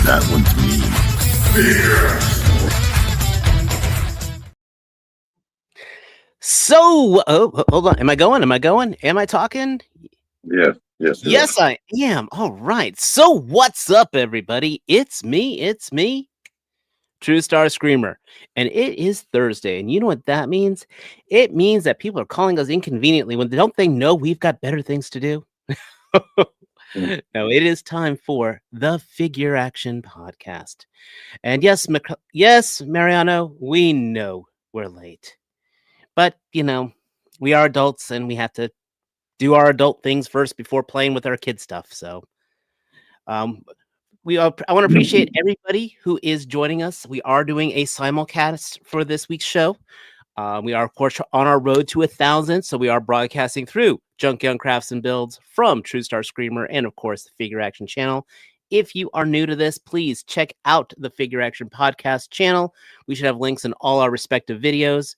That one's me. So, hold on. Am I going? Am I talking? Yes. Yes, I am. All right. So, what's up, everybody? It's me, True Star Screamer. And it is Thursday. And you know what that means? It means that people are calling us inconveniently when don't they know we've got better things to do? No, it is time for the Figure Action Podcast. And yes, Mariano, we know we're late. But, we are adults and we have to do our adult things first before playing with our kid stuff. So, I want to appreciate everybody who is joining us. We are doing a simulcast for this week's show. We are, of course, on our road to 1,000. So we are broadcasting through Junk Young Crafts and Builds from True Star Screamer and, of course, the Figure Action channel. If you are new to this, please check out the Figure Action Podcast channel. We should have links in all our respective videos.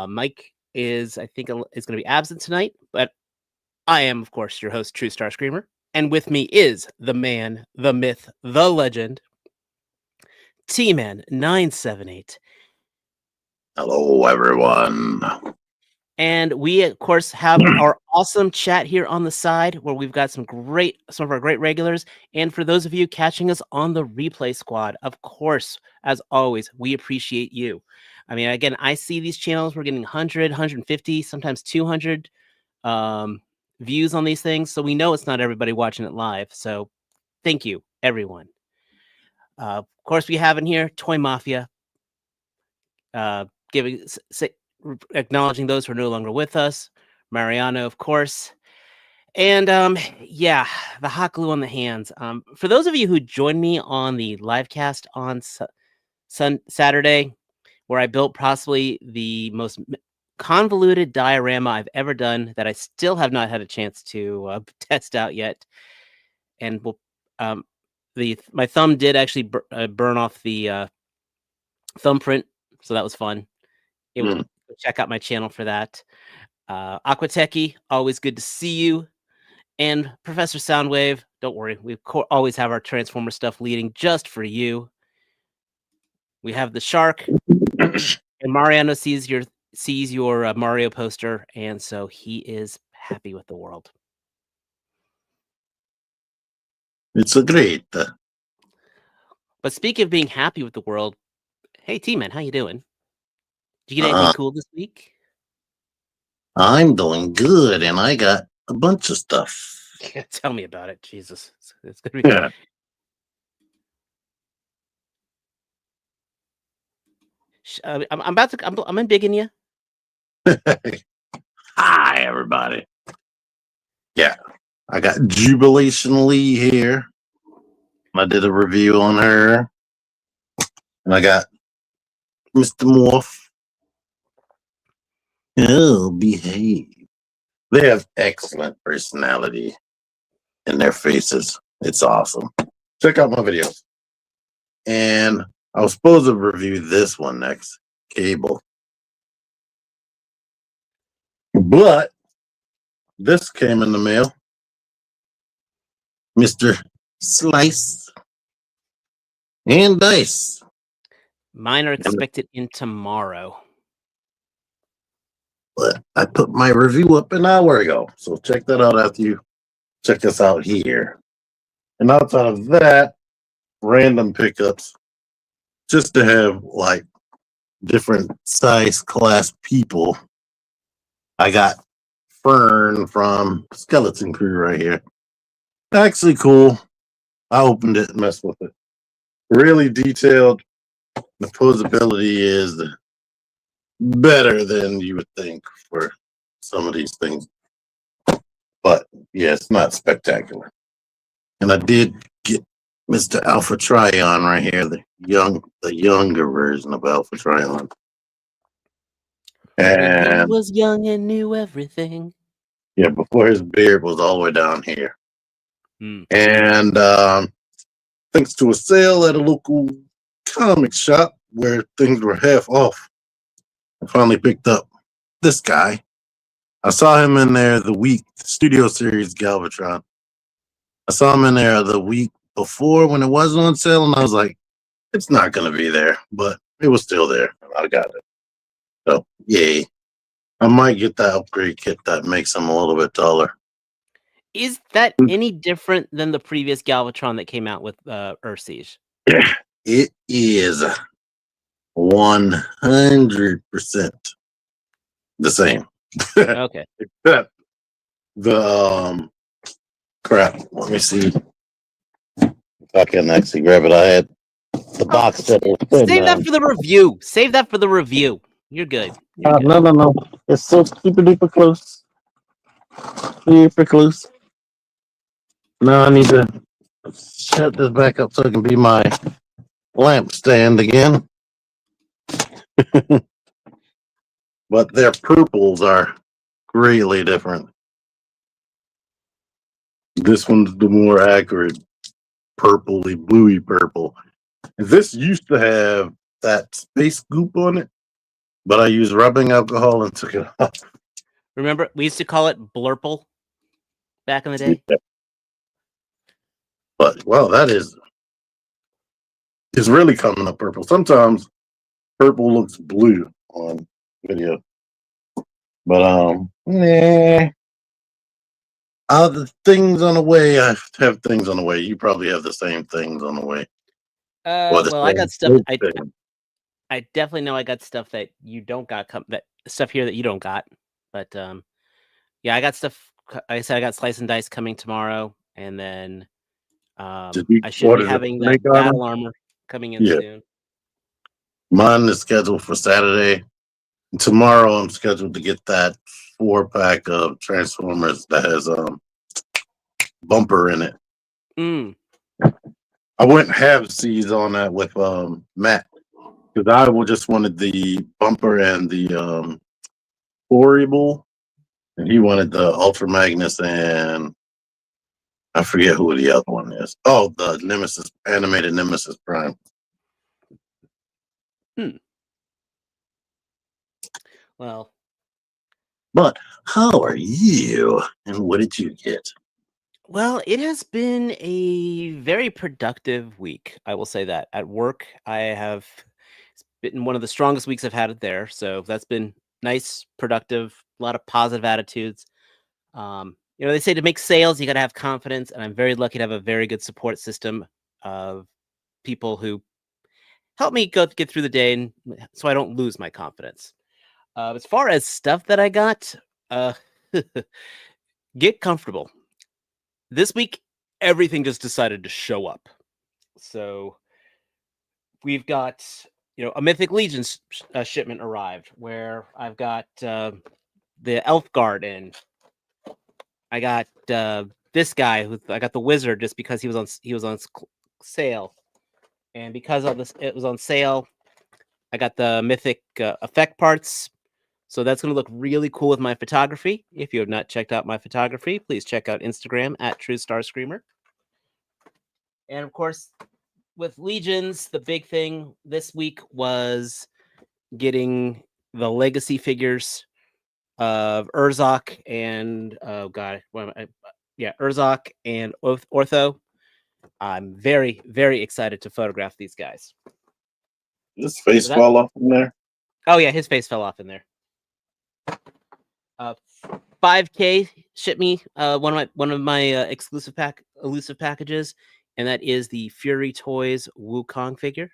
Mike is, I think, is going to be absent tonight, but I am, of course, your host, True Star Screamer. And with me is the man, the myth, the legend, T-Man 978. Hello, everyone. And we, of course, have our awesome chat here on the side where we've got some of our great regulars. And for those of you catching us on the replay squad, of course, as always, we appreciate you. I mean, again, I see these channels, we're getting 100, 150, sometimes 200 views on these things. So we know it's not everybody watching it live. So thank you, everyone. Of course, we have in here Toy Mafia, acknowledging those who are no longer with us. Mariano, of course. And the hot glue on the hands. For those of you who joined me on the live cast on Saturday, where I built possibly the most convoluted diorama I've ever done that I still have not had a chance to test out yet. And my thumb did actually burn off the thumbprint, so that was fun. Check out my channel for that. Aquatechy, always good to see you. And Professor Soundwave, don't worry, we always have our Transformer stuff leading just for you. We have the shark, and Mariano sees your Mario poster, and so he is happy with the world. It's a great. But speaking of being happy with the world, hey T-Man, how you doing? Did you get anything cool this week? I'm doing good, and I got a bunch of stuff. Yeah, tell me about it, Jesus. It's gonna be. Yeah. I'm about to. I'm unbigging you. Hi, everybody. Yeah, I got Jubilation Lee here. I did a review on her. And I got Mr. Morph. Oh, behave. They have excellent personality in their faces. It's awesome. Check out my videos. And I was supposed to review this one next, Cable. But this came in the mail. Mr. Slice and Dice. Mine are expected in tomorrow. But I put my review up an hour ago. So check that out after you check us out here. And outside of that, random pickups. Just to have like different size class people. I got Fern from Skeleton Crew right here. Actually cool. I opened it and messed with it. Really detailed. The posability is better than you would think for some of these things. But yeah, it's not spectacular. And I did get Mr. Alpha Trion right here, the younger version of Alpha Trion. And he was young and knew everything. Yeah, before his beard was all the way down here. And thanks to a sale at a local comic shop where things were half off, I finally picked up this guy. I saw him in there the Studio Series Galvatron. I saw him in there the week before when it wasn't on sale, and I was like, it's not going to be there, but it was still there. And I got it. So, yay. I might get that upgrade kit that makes them a little bit taller. Is that any different than the previous Galvatron that came out with Earth Siege? It is 100% the same. Okay. Except the crap. Let me see if I can actually grab it. I had the box set. Save that for the review. Save that for the review. You're good. You're good. No. It's so super duper close. Super close. Now I need to set this back up so it can be my lamp stand again. But their purples are greatly different. This one's the more accurate purpley, bluey purple. This used to have that space goop on it, but I used rubbing alcohol and took it off. Remember, we used to call it blurple back in the day. Yeah. But well, it's really coming up purple. Sometimes purple looks blue on video. But other things on the way. I have things on the way. You probably have the same things on the way. Well, I got stuff. I definitely know I got stuff that you don't got. That stuff here that you don't got. But yeah, I got stuff. Like I said, I got Slice and Dice coming tomorrow, and then I should be having that battle armor coming in soon. Mine is scheduled for Saturday. Tomorrow, I'm scheduled to get that 4-pack of Transformers that has bumper in it. I wouldn't have C's on that with Matt because I just wanted the bumper and the Horrible, and he wanted the Ultra Magnus, and I forget who the other one is. Oh, the Nemesis, animated Nemesis Prime. Well, but how are you, and what did you get? Well, it has been a very productive week. I will say that. At work, it's been one of the strongest weeks I've had it there. So that's been nice, productive, a lot of positive attitudes. They say to make sales, you got to have confidence. And I'm very lucky to have a very good support system of people who help me get through the day, and so I don't lose my confidence. As far as stuff that I got, get comfortable. This week, everything just decided to show up. So we've got, a Mythic Legions shipment arrived where I've got the Elf Guard in. I got this guy I got the Wizard just because he was on sale, and because of this, it was on sale. I got the Mythic effect parts. So that's going to look really cool with my photography. If you have not checked out my photography, please check out Instagram at TrueStarScreamer. And of course, with Legions, the big thing this week was getting the legacy figures of Urzok and Urzok and Ortho. I'm very, very excited to photograph these guys. His face fell off in there. Oh yeah, his face fell off in there. 5K shipped me one of my elusive packages, and that is the Fury Toys Wukong figure.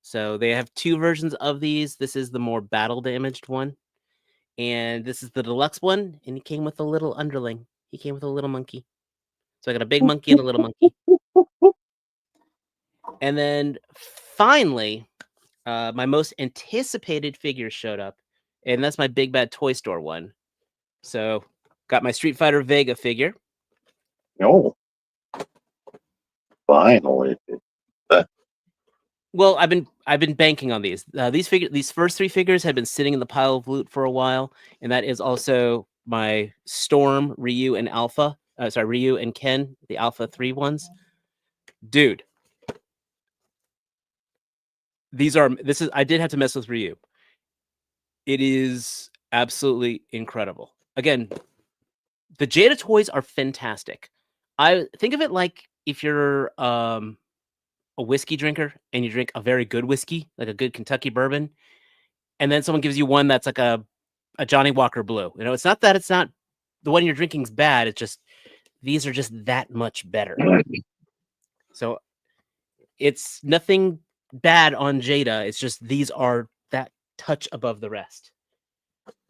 So they have two versions of these. This is the more battle damaged one, and this is the deluxe one. And he came with a little underling. He came with a little monkey. So I got a big monkey and a little monkey. And then finally, my most anticipated figure showed up, and that's my Big Bad Toy Store one. So, got my Street Fighter Vega figure. Oh, finally! Well, I've been banking on these. These first three figures had been sitting in the pile of loot for a while, and that is also my Storm, Ryu, and Alpha. Ryu and Ken, the Alpha 3 ones. Dude, I did have to mess with Ryu. It is absolutely incredible. Again, the Jada toys are fantastic. I think of it like if you're a whiskey drinker and you drink a very good whiskey, like a good Kentucky bourbon, and then someone gives you one that's like a Johnny Walker Blue. You know, it's not that it's not the one you're drinking's bad. It's just these are just that much better. So it's nothing bad on Jada. It's just these are that touch above the rest.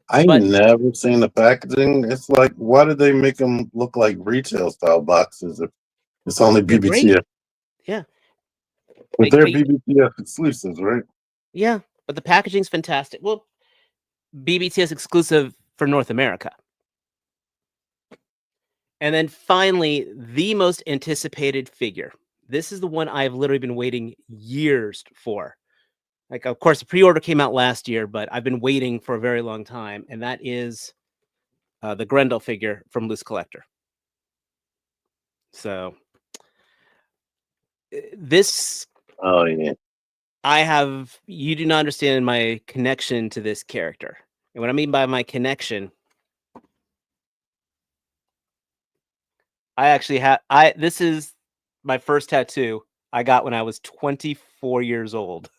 I But never seen the packaging. It's like, why did they make them look like retail style boxes if it's only they're great. BBTF? Yeah. But they're But BBTF exclusives, right? yeah, but the packaging's fantastic. Well, BBTS exclusive for North America. And then finally, the most anticipated figure. This is the one I've literally been waiting years for. Like, of course, the pre-order came out last year, but I've been waiting for a very long time, and that is the Grendel figure from Loose Collector. So this, Oh yeah. you do not understand my connection to this character. And what I mean by my connection, I actually this is my first tattoo I got when I was 24 years old.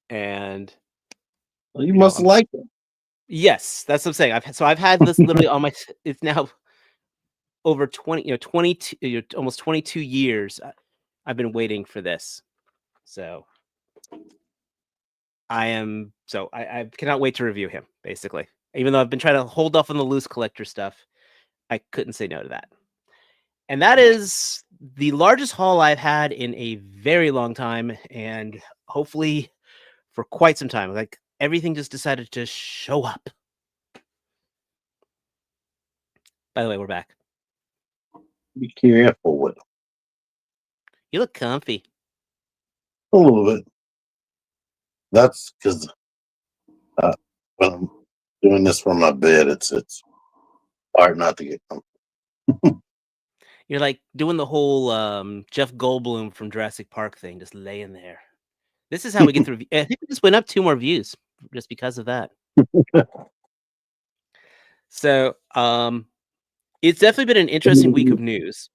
And Well, you must like it. yes, that's what I'm saying. I've had this literally on my it's now over 22 almost 22 years. I've been waiting for this. So I cannot wait to review him, basically. Even though I've been trying to hold off on the Loose Collector stuff, I couldn't say no to that. And that is the largest haul I've had in a very long time, and hopefully for quite some time. Like, everything just decided to show up. By the way, we're back. Be careful with them. You look comfy. A little bit. That's because when I'm doing this from my bed, it's hard not to get comfortable. You're like doing the whole Jeff Goldblum from Jurassic Park thing, just laying there. This is how we get through. I think we just went up 2 more views just because of that. So, it's definitely been an interesting week of news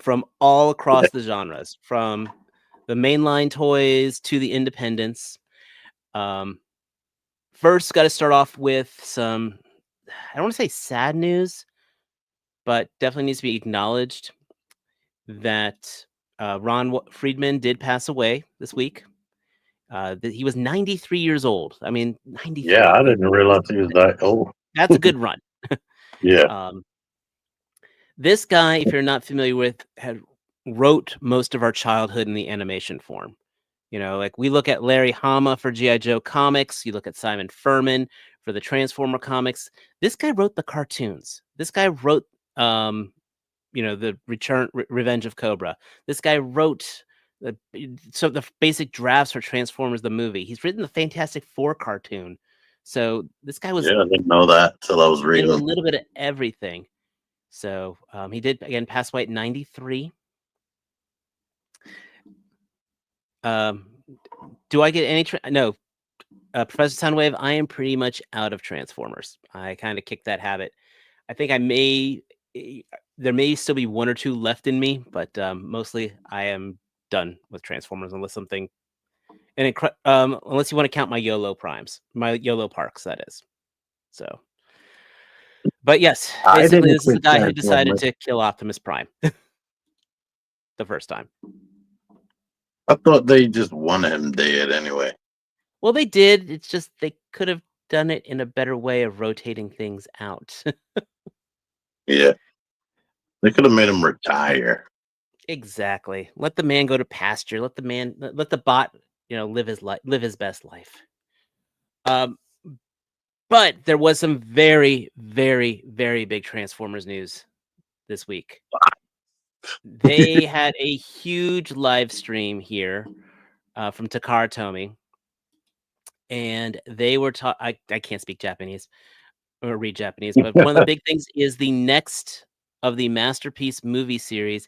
from all across the genres, from the mainline toys to the independents. First, got to start off with some, I don't want to say sad news, but definitely needs to be acknowledged that Ron Friedman did pass away this week. He was 93 years old. I mean, 93. Yeah, I didn't realize he was that old. That's a good run. Yeah. This guy, if you're not familiar with, wrote most of our childhood in the animation form. You know, like we look at Larry Hama for G.I. Joe comics. You look at Simon Furman for the Transformer comics. This guy wrote the cartoons. This guy wrote, the Revenge of Cobra. This guy wrote the basic drafts for Transformers the movie. He's written the Fantastic Four cartoon. So this guy was I didn't know that till I was did reading. a little bit of everything. So he did again pass away at 93. Do I get any? No, Professor Soundwave. I am pretty much out of Transformers. I kind of kicked that habit. I think there may still be 1 or 2 left in me, but mostly I am done with Transformers unless something. And unless you want to count my YOLO primes, my YOLO parks, that is. So, but yes, basically, this is the guy who decided to kill Optimus Prime the first time. I thought they just wanted him dead anyway. Well, they did. It's just they could have done it in a better way of rotating things out. Yeah. They could have made him retire. Exactly. Let the man go to pasture. Let the bot, live his best life. But there was some very, very, very big Transformers news this week. They had a huge live stream here from Takara Tomy, and they were I can't speak Japanese or read Japanese, but one of the big things is the next of the Masterpiece movie series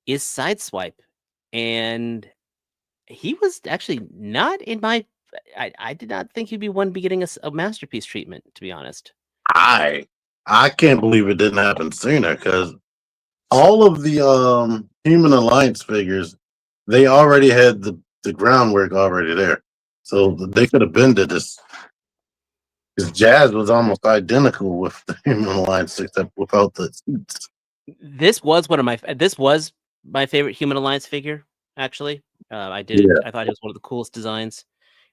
is Sideswipe, and he was actually not in my. I did not think he'd be one be getting a Masterpiece treatment, to be honest. I can't believe it didn't happen sooner because all of the Human Alliance figures, they already had the groundwork already there, so they could have been to this. Because Jazz was almost identical with the Human Alliance, except without the suits. This was my favorite Human Alliance figure. Actually, I Yeah, thought it was one of the coolest designs.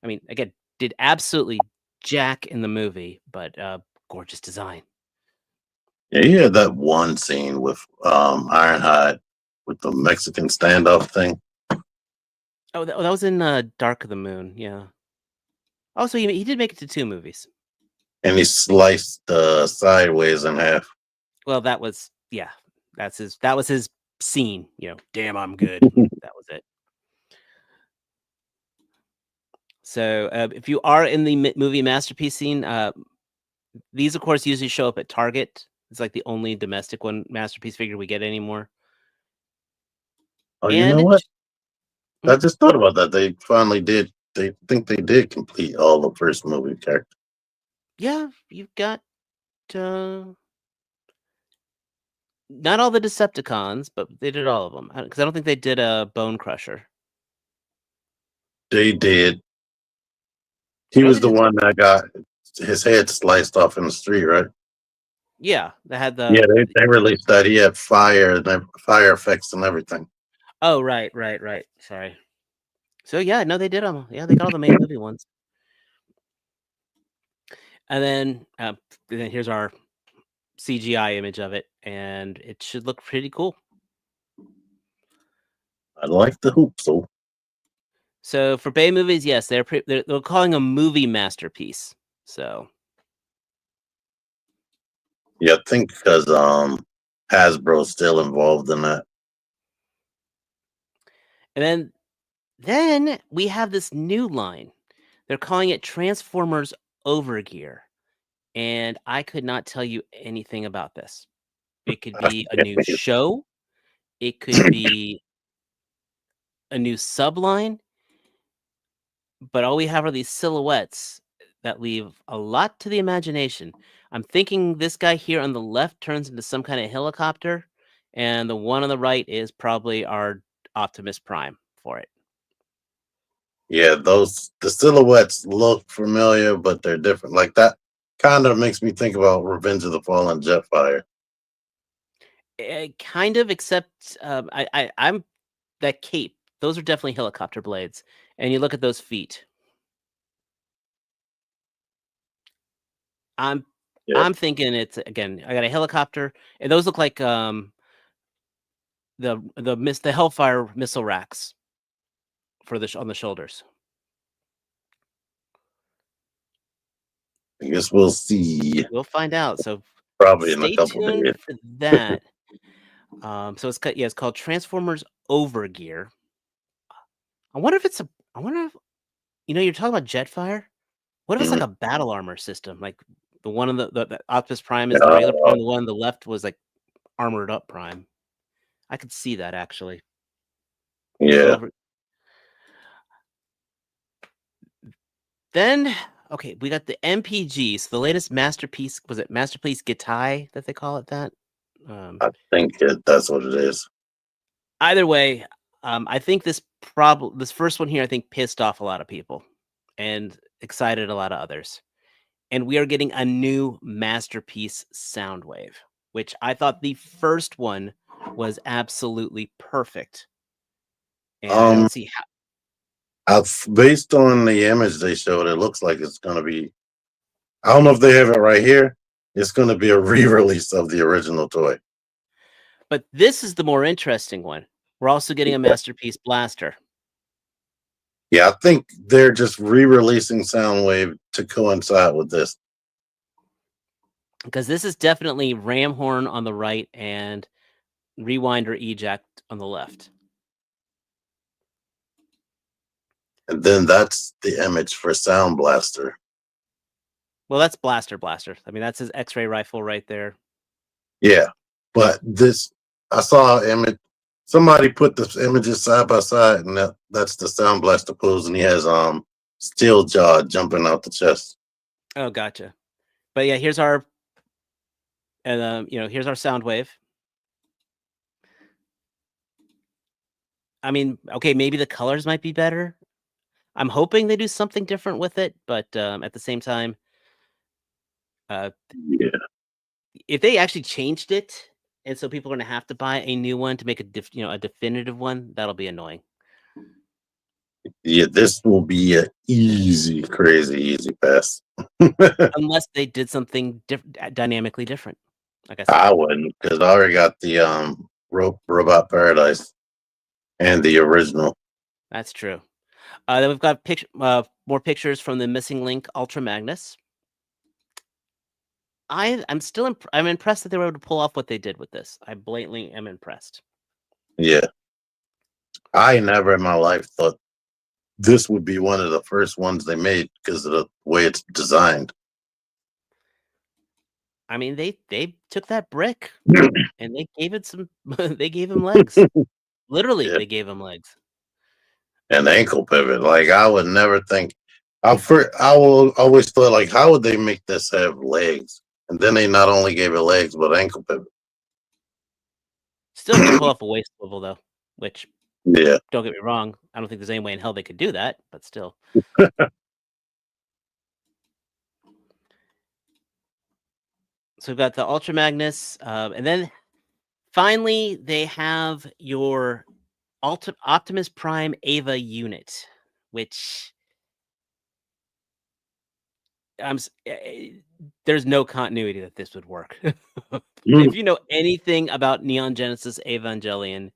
I mean, again, did absolutely jack in the movie, but gorgeous design. yeah, he had that one scene with Ironhide with the Mexican standoff thing, Oh, that was in Dark of the Moon. Yeah. Also, he did make it to 2 movies. and he sliced sideways in half. Well, that was that was his scene. Damn, I'm good. That was it. So, if you are in the movie masterpiece scene, these of course usually show up at Target. It's like the only domestic one masterpiece figure we get anymore. Oh, you And know what? it's I mhm. just thought about that. They finally did. They think they did complete all the first movie characters. Yeah, you've got uh, not all the Decepticons, but they did all of them because I don't think they did a Bone Crusher. They did. He Oh, they was the did. one that got his head sliced off in the street, right? Yeah, they had Yeah, the. they released that. He had fire effects and everything. Oh, right. Sorry. So yeah, no, they did them. Yeah, they got all the main movie ones. And then here's our CGI image of it, and it should look pretty cool. I like the hoop, so So for Bay movies, yes, they're calling a movie masterpiece. So yeah, I think because Hasbro's still involved in that. and then we have this new line. They're calling it Transformers Overgear, and I could not tell you anything about this. It could be a new show. It could be a new subline, but all we have are these silhouettes that leave a lot to the imagination. I'm thinking this guy here on the left turns into some kind of helicopter, and the one on the right is probably our Optimus Prime for it. Yeah, the silhouettes look familiar, but they're different. Like that kind of makes me think about Revenge of the Fallen Jetfire. Kind of, except I'm that cape. Those are definitely helicopter blades, and you look at those feet. I'm Yeah, I'm thinking it's again. I got a helicopter, and those look like the Hellfire missile racks for on the shoulders. I guess we'll see We'll find out. So probably in a stay couple tuned days. for that. So it's called Transformers Overgear. I wonder if it's a. I wonder if you're talking about Jetfire. What if it's like Mhm. a battle armor system? Like the one on the Optimus Prime is the regular Uh, Prime. The one on the left was like armored up Prime. I could see that actually. yeah, Over then. Okay, we got the MPGs. The latest masterpiece was it Masterpiece Gitai that they call it that. Um, I think that's what it is. Either way, I think this first one here, I think pissed off a lot of people and excited a lot of others. And we are getting a new masterpiece Soundwave, which I thought the first one was absolutely perfect. And I Um, don't see how. based on the image they showed, it looks like it's gonna be. I don't know if they have it right here. It's gonna be a re-release of the original toy. But this is the more interesting one. We're also getting a masterpiece blaster. Yeah, I think they're just re-releasing Soundwave to coincide with this. Because this is definitely ram horn on the right and rewind or eject on the left. And then that's the image for Sound Blaster. Well, that's Blaster. I mean, that's his X-ray rifle right there. Yeah, but this I saw an image. Somebody put the images side by side, and that's the Sound Blaster pose, and he has steel jaw jumping out the chest. Oh, gotcha. But yeah, here's our here's our Soundwave. I mean, okay, maybe the colors might be better. I'm hoping they do something different with it, but at the same time, Yeah, if they actually changed it, and so people are gonna have to buy a new one to make a definitive one, that'll be annoying. yeah. This will be a crazy easy pass. Unless they did something dynamically different. Like I said, I wouldn't, because I already got the Robot Paradise and the original. that's true. Then we've got more pictures from the Missing Link Ultra Magnus. I'm impressed that they were able to pull off what they did with this. I blatantly am impressed. Yeah, I never in my life thought this would be one of the first ones they made because of the way it's designed. I mean, they took that brick and they gave it some. They gave him legs. Literally, Yeah, they gave him legs. and ankle pivot. Like I would never think. I will always thought like, how would they make this have legs? And then they not only gave it legs but ankle pivot. Still couldn't pull off a waist swivel though. Which, Yeah, don't get me wrong, I don't think there's any way in hell they could do that. But still. So we've got the Ultra Magnus, and then finally they have your Optimus Prime Ava unit, which there's no continuity that this would work. If you know anything about Neon Genesis Evangelion,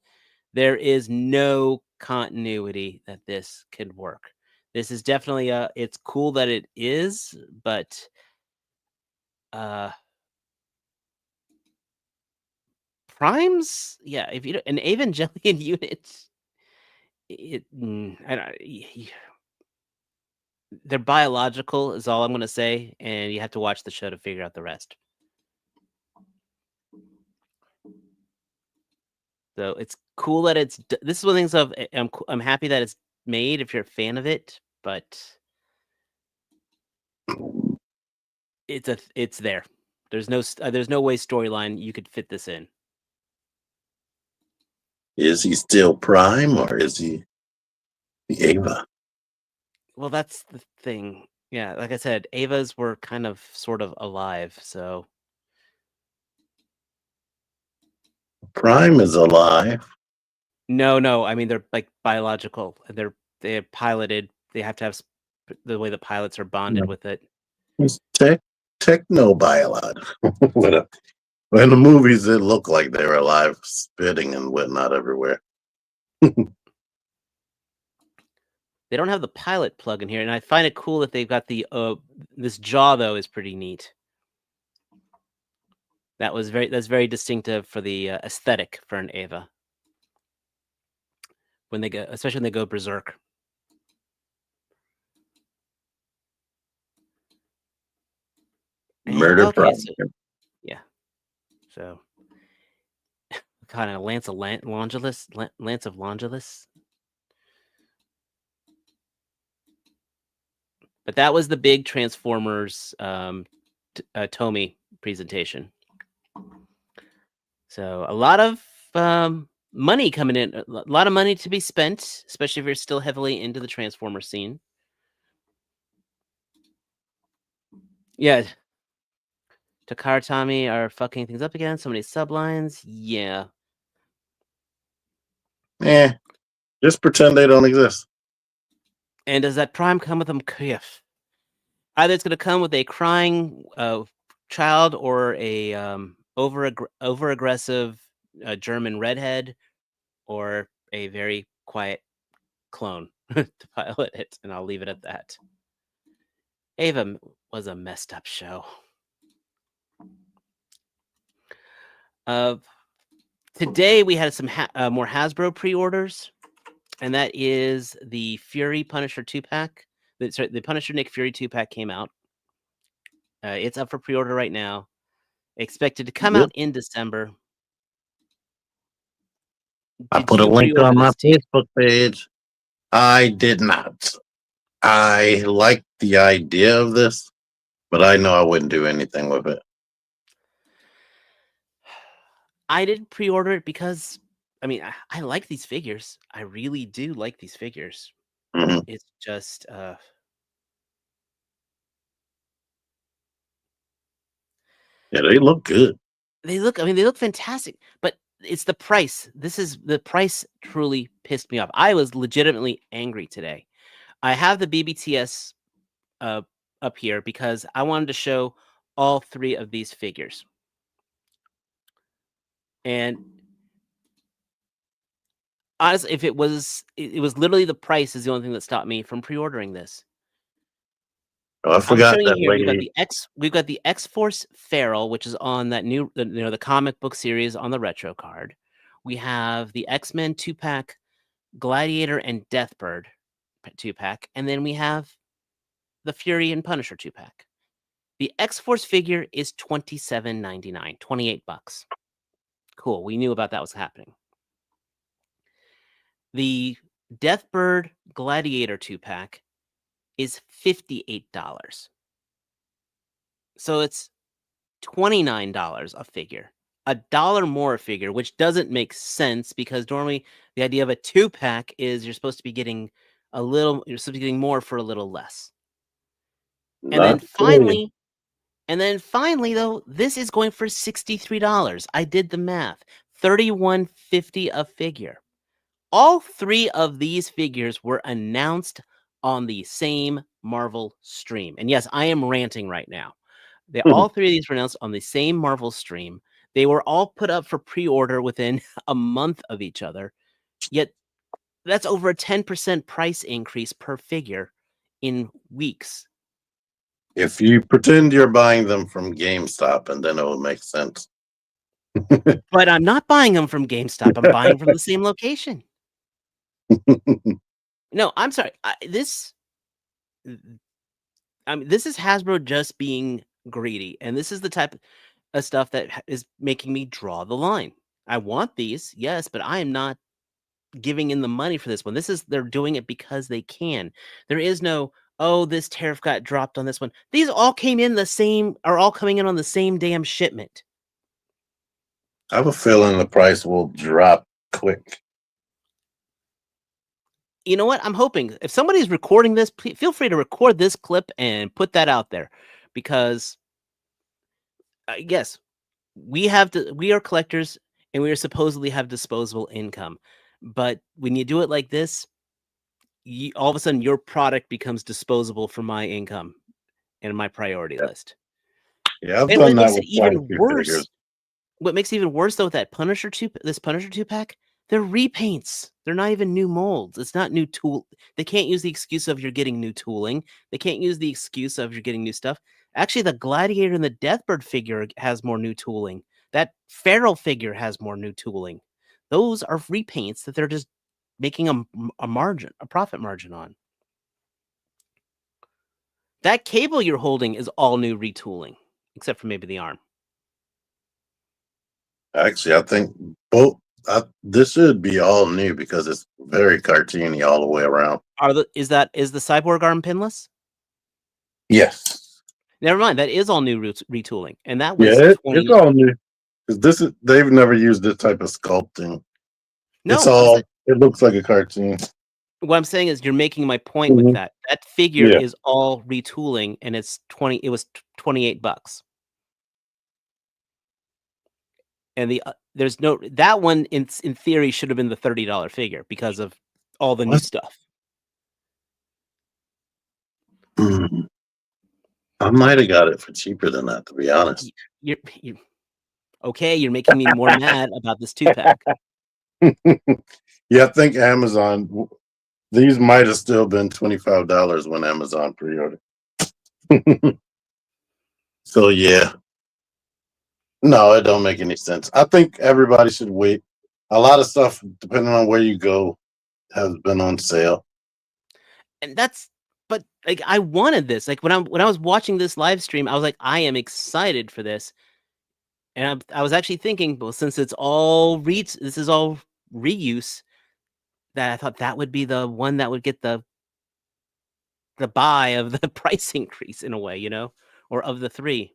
there is no continuity that this could work. This is definitely it's cool that it is, but Primes, yeah, if you an Evangelion unit, they're biological is all I'm gonna say, and you have to watch the show to figure out the rest. So it's cool that this is one of the things I'm happy that it's made if you're a fan of it, but it's there. There's no way storyline you could fit this in. is he still Prime or is he the Ava? Well, that's the thing. Yeah, like I said, Avas were kind of sort of alive, so Prime is alive. no, I mean they're like biological. They're piloted. They have to have the way the pilots are bonded with it. It's techno-biological. Whatever. In the movies, it looked like they were alive, spitting and whatnot everywhere. They don't have the pilot plug in here, and I find it cool that they've got the this jaw though is pretty neat. That's very distinctive for the aesthetic for an Ava. When they go, especially when they go berserk. Murder Prime. Yeah. So kind of Lance of Longulus. But that was the big Transformers Tomy presentation. So a lot of money coming in, a lot of money to be spent, especially if you're still heavily into the Transformer scene. Yeah. Takara Tommy are fucking things up again. So many sublines. Yeah. Just pretend they don't exist. And does that Prime come with them? Yes. Either it's going to come with a crying child or a over aggressive German redhead, or a very quiet clone to pilot it, and I'll leave it at that. Ava was a messed up show. Today we had some more Hasbro pre-orders, and that is the Fury Punisher 2-pack. The Punisher Nick Fury 2-pack came out. It's up for pre-order right now. Expected to come out in December. I put a link on my Facebook page. I did not. I like the idea of this, but I know I wouldn't do anything with it. I didn't pre-order it because I mean, I like these figures. I really do like these figures. Mhm. It's just Yeah, they look good. they look fantastic, but it's the price. The price truly pissed me off. I was legitimately angry today. I have the BBTS uh, up here because I wanted to show all 3 of these figures. And honestly, if it was literally the price is the only thing that stopped me from pre-ordering this. Oh, I I'm forgot showing you that here, lady. we've got the X-Force Feral, which is on that new the comic book series on the retro card. We have the X-Men 2-pack, Gladiator and Deathbird 2-pack, and then we have the Fury and Punisher 2-pack. The X-Force figure is $27.99, $28. Cool, we knew about that was happening. The Deathbird Gladiator 2-pack is $58. So it's $29 a figure. $1 more a figure, which doesn't make sense because normally the idea of a 2-pack is you're supposed to be getting more for a little less. And then Not clean. finally though, this is going for $63. I did the math. $31.50 a figure. All 3 of these figures were announced on the same Marvel stream. And yes, I am ranting right now. All 3 of these were announced on the same Marvel stream. They were all put up for pre-order within a month of each other. Yet that's over a 10% price increase per figure in weeks. If you pretend you're buying them from GameStop, and then it will make sense. But I'm not buying them from GameStop. I'm buying from the same location. No, I'm sorry. This is Hasbro just being greedy, and this is the type of stuff that is making me draw the line. I want these, yes, but I am not giving in the money for this one. They're doing it because they can. There is no, oh, this tariff got dropped on this one. These all are all coming in on the same damn shipment. I have a feeling the price will drop quick. You know what? I'm hoping if somebody's recording this, feel free to record this clip and put that out there because yes, we are collectors and we are supposedly have disposable income. But when you do it like this, all of a sudden your product becomes disposable for my income and my priority Yeah, list. yeah, I've And done that with quite a few figures. what makes it even worse though with that this Punisher 2-pack, they're repaints. They're not even new molds. It's not new tool. They can't use the excuse of you're getting new tooling. They can't use the excuse of you're getting new stuff. Actually, the Gladiator and the Deathbird figure has more new tooling. That Feral figure has more new tooling. Those are repaints that they're just making a profit margin on. That cable you're holding is all new retooling, except for maybe the arm. Actually, I think both. This should be all new because it's very cartoony all the way around. Is the cyborg arm pinless? Yes. Never mind. That is all new retooling, and that was Yeah, it's 20. all new. 'Cause they've never used this type of sculpting. It's No, all. It looks like a cartoon. what I'm saying is you're making my point with Mhm. that. That figure Yeah. is all retooling, and it's 20. It was $28, and there's no that one in theory should have been the $30 figure because of all the new What? stuff. Mm. I might have got it for cheaper than that, to be honest. You're okay. You're making me more mad about this 2-pack. Yeah, I think Amazon. These might have still been $25 when Amazon pre-ordered. So yeah, no, it don't make any sense. I think everybody should wait. A lot of stuff, depending on where you go, has been on sale. And but like I wanted this. Like when I was watching this live stream, I was like, I am excited for this. And I was actually thinking, well, since it's all this is all reuse, that I thought that would be the one that would get the buy of the price increase in a way, or of the 3.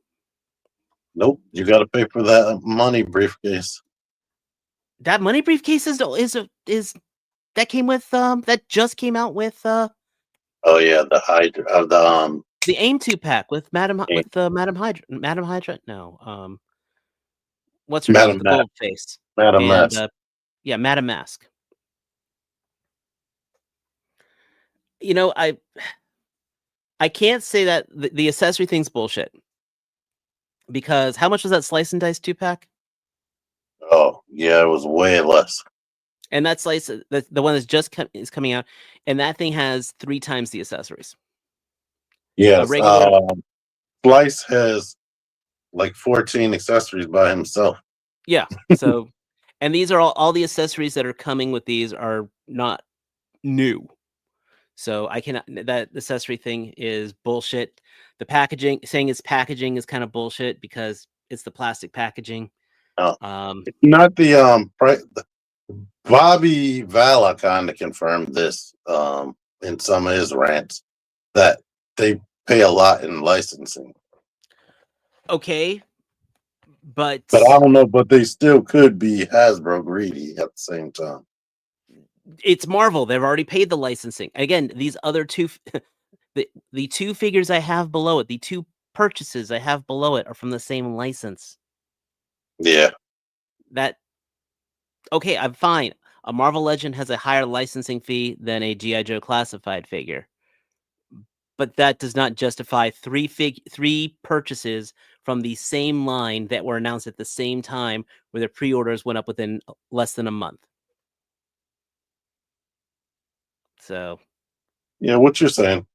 Nope, you got to pay for that money briefcase. That money briefcase is that came with that just came out with Oh yeah, the Hydra of the AIM 2-pack with Madam yeah, Madam Hydra. No, what's her name with Madam the Matt, gold face Madam and Mask. yeah, Madam Mask. You know, I can't say that the accessory thing's bullshit because how much was that slice and dice 2-pack? Oh yeah, it was way less. And that slice, the one that's just is coming out, and that thing has 3 times the accessories. A Yes, regular, Slice has like 14 accessories by himself. yeah. So, and these are all the accessories that are coming with these are not new. So I cannot. That accessory thing is bullshit. The packaging, saying it's packaging, is kind of bullshit because it's the plastic packaging. Oh, Um, not the Bobby Vala kind of confirmed this in some of his rants that they pay a lot in licensing. okay, but But I don't know, but they still could be Hasbro greedy at the same time. it's Marvel. They've already paid the licensing. Again, these other two, the 2 figures I have below it, the 2 purchases I have below it are from the same license. Yeah. That okay, I'm fine. A Marvel Legend has a higher licensing fee than a GI Joe classified figure, but that does not justify 3 purchases from the same line that were announced at the same time, where the pre-orders went up within less than a month. So Yeah, what you're saying.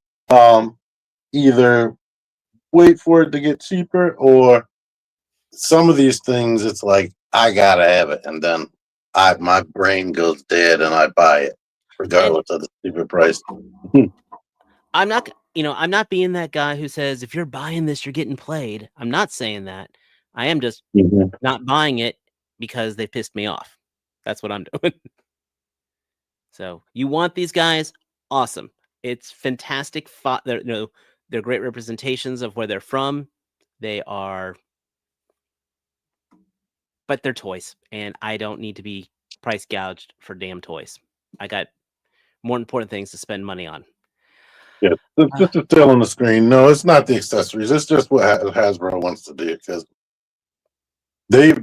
Either wait for it to get cheaper, or some of these things it's like I gotta have it, and then my brain goes dead and I buy it and regardless of the stupid price. I'm not, I'm not being that guy who says if you're buying this, you're getting played. I'm not saying that. I am just Mhm. not buying it because they pissed me off. That's what I'm doing. So you want these guys? Awesome. It's fantastic. They're great representations of where they're from. They are, but they're toys, and I don't need to be price gouged for damn toys. I got more important things to spend money on. Yeah, Uh, just to tell on the screen. No, it's not the accessories. It's just what Hasbro wants to do because they've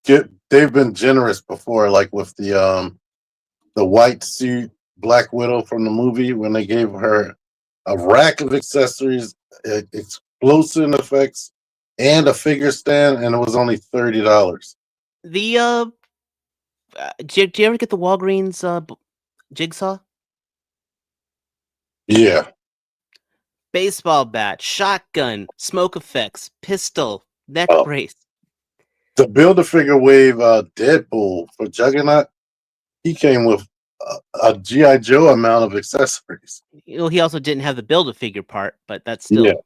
they've been generous before, like with the white suit Black Widow from the movie when they gave her a rack of accessories, explosion effects, and a figure stand, and it was only $30. the do you ever get the Walgreens jigsaw? Yeah. Baseball bat, shotgun, smoke effects, pistol, neck Oh, brace. the Build-A-Figure Wave Deadpool for Juggernaut, he came with a GI Joe amount of accessories. He also didn't have the build-a-figure part, but that's Yeah, still.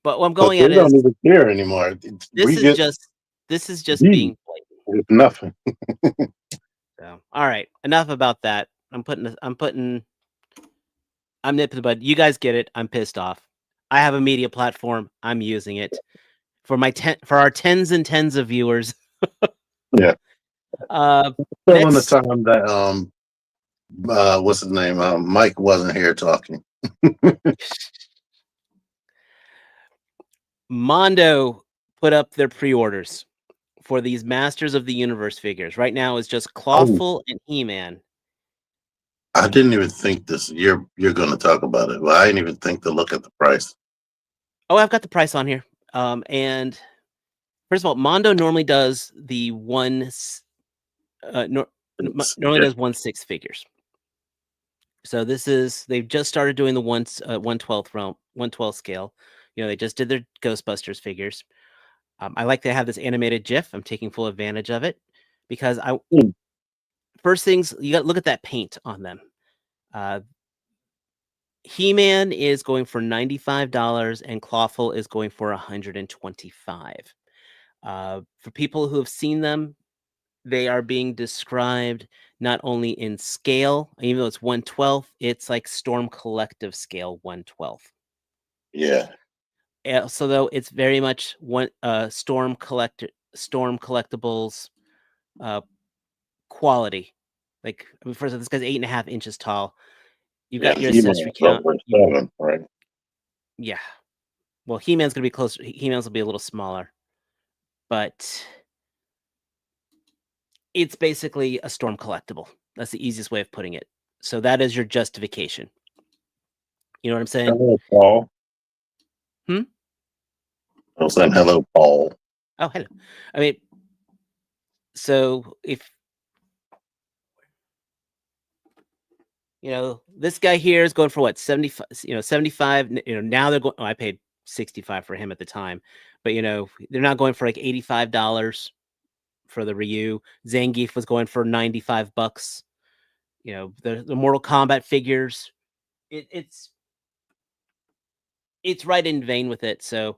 But what I'm but going they at don't is even care anymore. this We is get just this is just these being blatant. with nothing. So, all right, enough about that. I'm nipping the bud. You guys get it. I'm pissed off. I have a media platform. I'm using it for our tens and tens of viewers. Yeah, Uh, still in the next, time that what's his name? Mike wasn't here talking. Mondo put up their pre-orders for these Masters of the Universe figures. Right now, it's just Oh, Clawful and He-Man. I didn't even think this. You're going to talk about it, but I didn't even think to look at the price. Oh, I've got the price on here. And first of all, Mondo normally does the normally does 1/6 figures. So they've just started doing the 1/12 realm, 1/12 scale. They just did their Ghostbusters figures. I like to have this animated GIF. I'm taking full advantage of it because Hmm. first things you got to look at that paint on them. He-Man is going for $95 and Clawful is going for $125. For people who have seen them, they are being described not only in scale, even though it's 1/12, it's like Storm Collective scale 1/12. Yeah, So though it's very much Storm Collectibles quality. Like, I mean, first of all, this guy's 8.5 inches tall. You've got your He-Man accessory is count. over 7, right? Yeah. Well, He-Man's gonna be closer. He-Man's will be a little smaller, but it's basically a Storm collectible. That's the easiest way of putting it. So that is your justification. You know what I'm saying? Hello, Paul. Hmm? I was saying hello, Paul. Oh, hello. I mean, so if this guy here is going for what, 75, 75, now they're going, I paid 65 for him at the time, but they're not going for like $85 for the Ryu. Zangief was going for $95. The Mortal Kombat figures, it's right in vein with it. So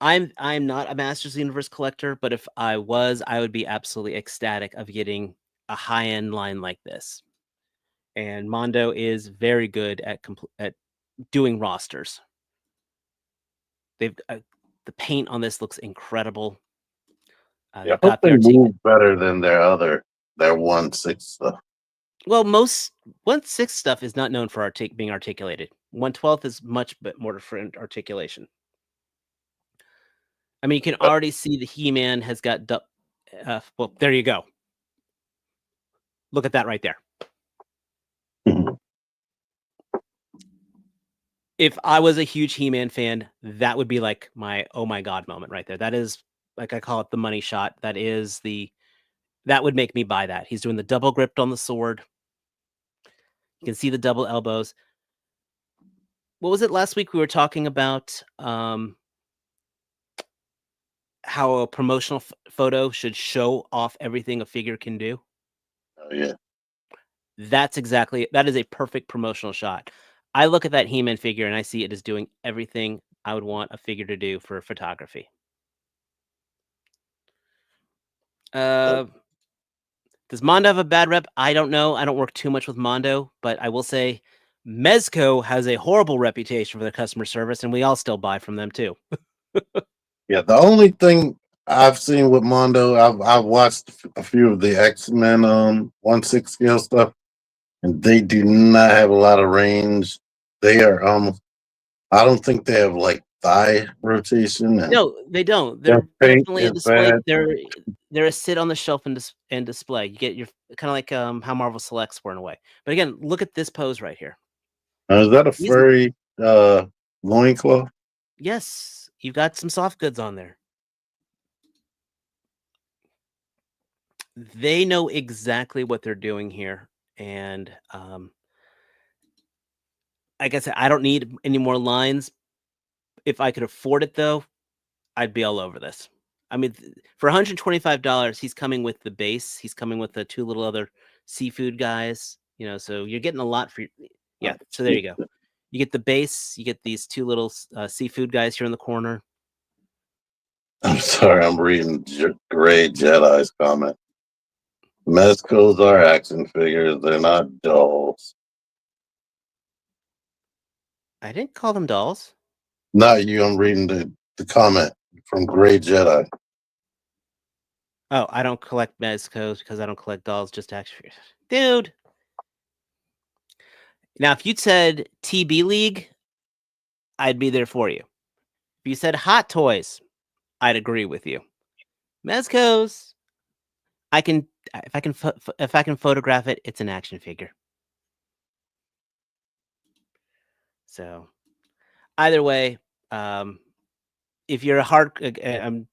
I'm not a Masters of the Universe collector, but if I was, I would be absolutely ecstatic of getting a high-end line like this. And Mondo is very good at doing rosters. They've the paint on this looks incredible. I hope they move better than their 1/6 stuff. Well, most 1/6 stuff is not known for being articulated. 1/12 is much bit more different articulation. I mean, you can already see the He-Man has got well, there you go. Look at that right there. If I was a huge He-Man fan, that would be like my oh my god moment right there. That is, like, I call it the money shot. That would make me buy that. He's doing the double grip on the sword. You can see the double elbows. What was it last week we were talking about? How a promotional photo should show off everything a figure can do. Oh yeah. That is a perfect promotional shot. I look at that He-Man figure and I see it as doing everything I would want a figure to do for photography. Does Mondo have a bad rep? I don't know. I don't work too much with Mondo, but I will say Mezco has a horrible reputation for their customer service, and we all still buy from them too. Yeah, the only thing I've seen with Mondo, I've watched a few of the X-Men 1/6 scale stuff, and they do not have a lot of range. They are I don't think they have like thigh rotation. And No, they don't. their They're paint definitely a is display. bad. They're a sit on the shelf and display. You get your kind of like how Marvel Selects were in a way. But again, look at this pose right here. Is that a He's- furry loincloth? Yes, you've got some soft goods on there. They know exactly what they're doing here, and like I said, I don't need any more lines. If I could afford it, though, I'd be all over this. I mean, for $125, he's coming with the base. He's coming with the two little other seafood guys. So you're getting a lot for. Yeah. So there you go. You get the base. You get these two little seafood guys here in the corner. I'm sorry, I'm reading Gray Jedi's comment. Mezcos are action figures. They're not dolls. I didn't call them dolls. Not you. I'm reading the comment from Gray Jedi. Oh, I don't collect Mezcos because I don't collect dolls, just action figures. Dude. Now, if you'd said TB League, I'd be there for you. If you said Hot Toys, I'd agree with you. Mezcos, if I can photograph it, it's an action figure. So, either way, if you're I'm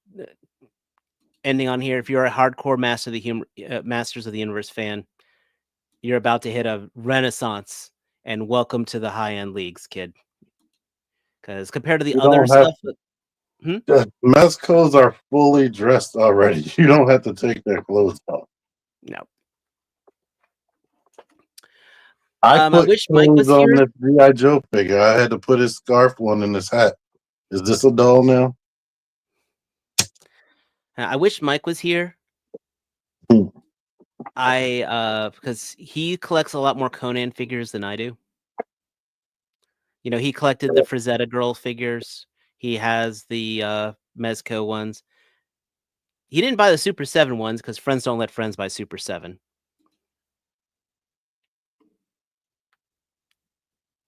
ending on here. If you're a hardcore Masters of the Universe fan, you're about to hit a renaissance, and welcome to the high-end leagues, kid. Because compared to the other stuff, Mezcos are fully dressed already. You don't have to take their clothes off. No. I put wish Mike was clothes on here. this G.I. Joe figure. I had to put his scarf on and his hat. Is this a doll now? I wish Mike was here. Hmm. Because he collects a lot more Conan figures than I do. He collected the Frazetta girl figures. He has the Mezco ones. He didn't buy the Super 7 ones because friends don't let friends buy Super 7.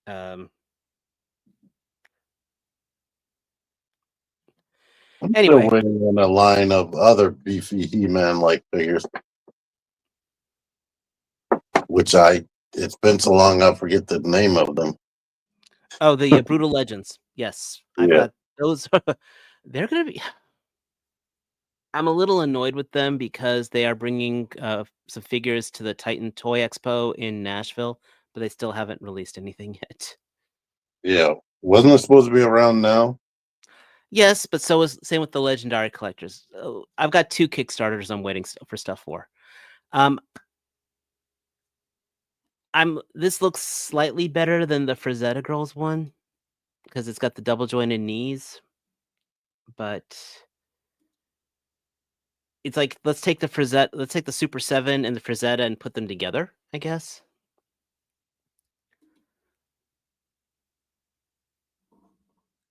Um, I'm still anyway, waiting on a line of other beefy He-Man like figures, which it's been so long I forget the name of them. oh, the Brutal Legends. Yes, I've Yeah, got those. They're gonna be. I'm a little annoyed with them because they are bringing some figures to the Titan Toy Expo in Nashville, but they still haven't released anything yet. yeah. Wasn't it supposed to be around now? Yes, but so is same with the Legendary Collectors. Oh, I've got 2 Kickstarters I'm waiting for stuff for. Um, this looks slightly better than the Frazetta Girls one because it's got the double jointed knees, but it's like let's take the Super 7 and the Frazetta and put them together, I guess.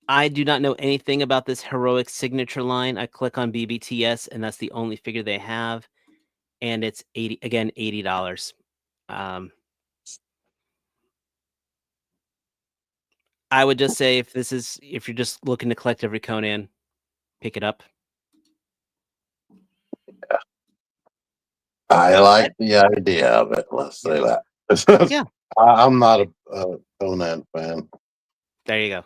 I do not know anything about this heroic signature line. I click on BBTS and that's the only figure they have, and it's $80. Um, I would just say if you're just looking to collect every Conan, pick it up. I I like the idea of it. Let's say Yeah. that. Yeah. I'm not a Conan fan, There you go.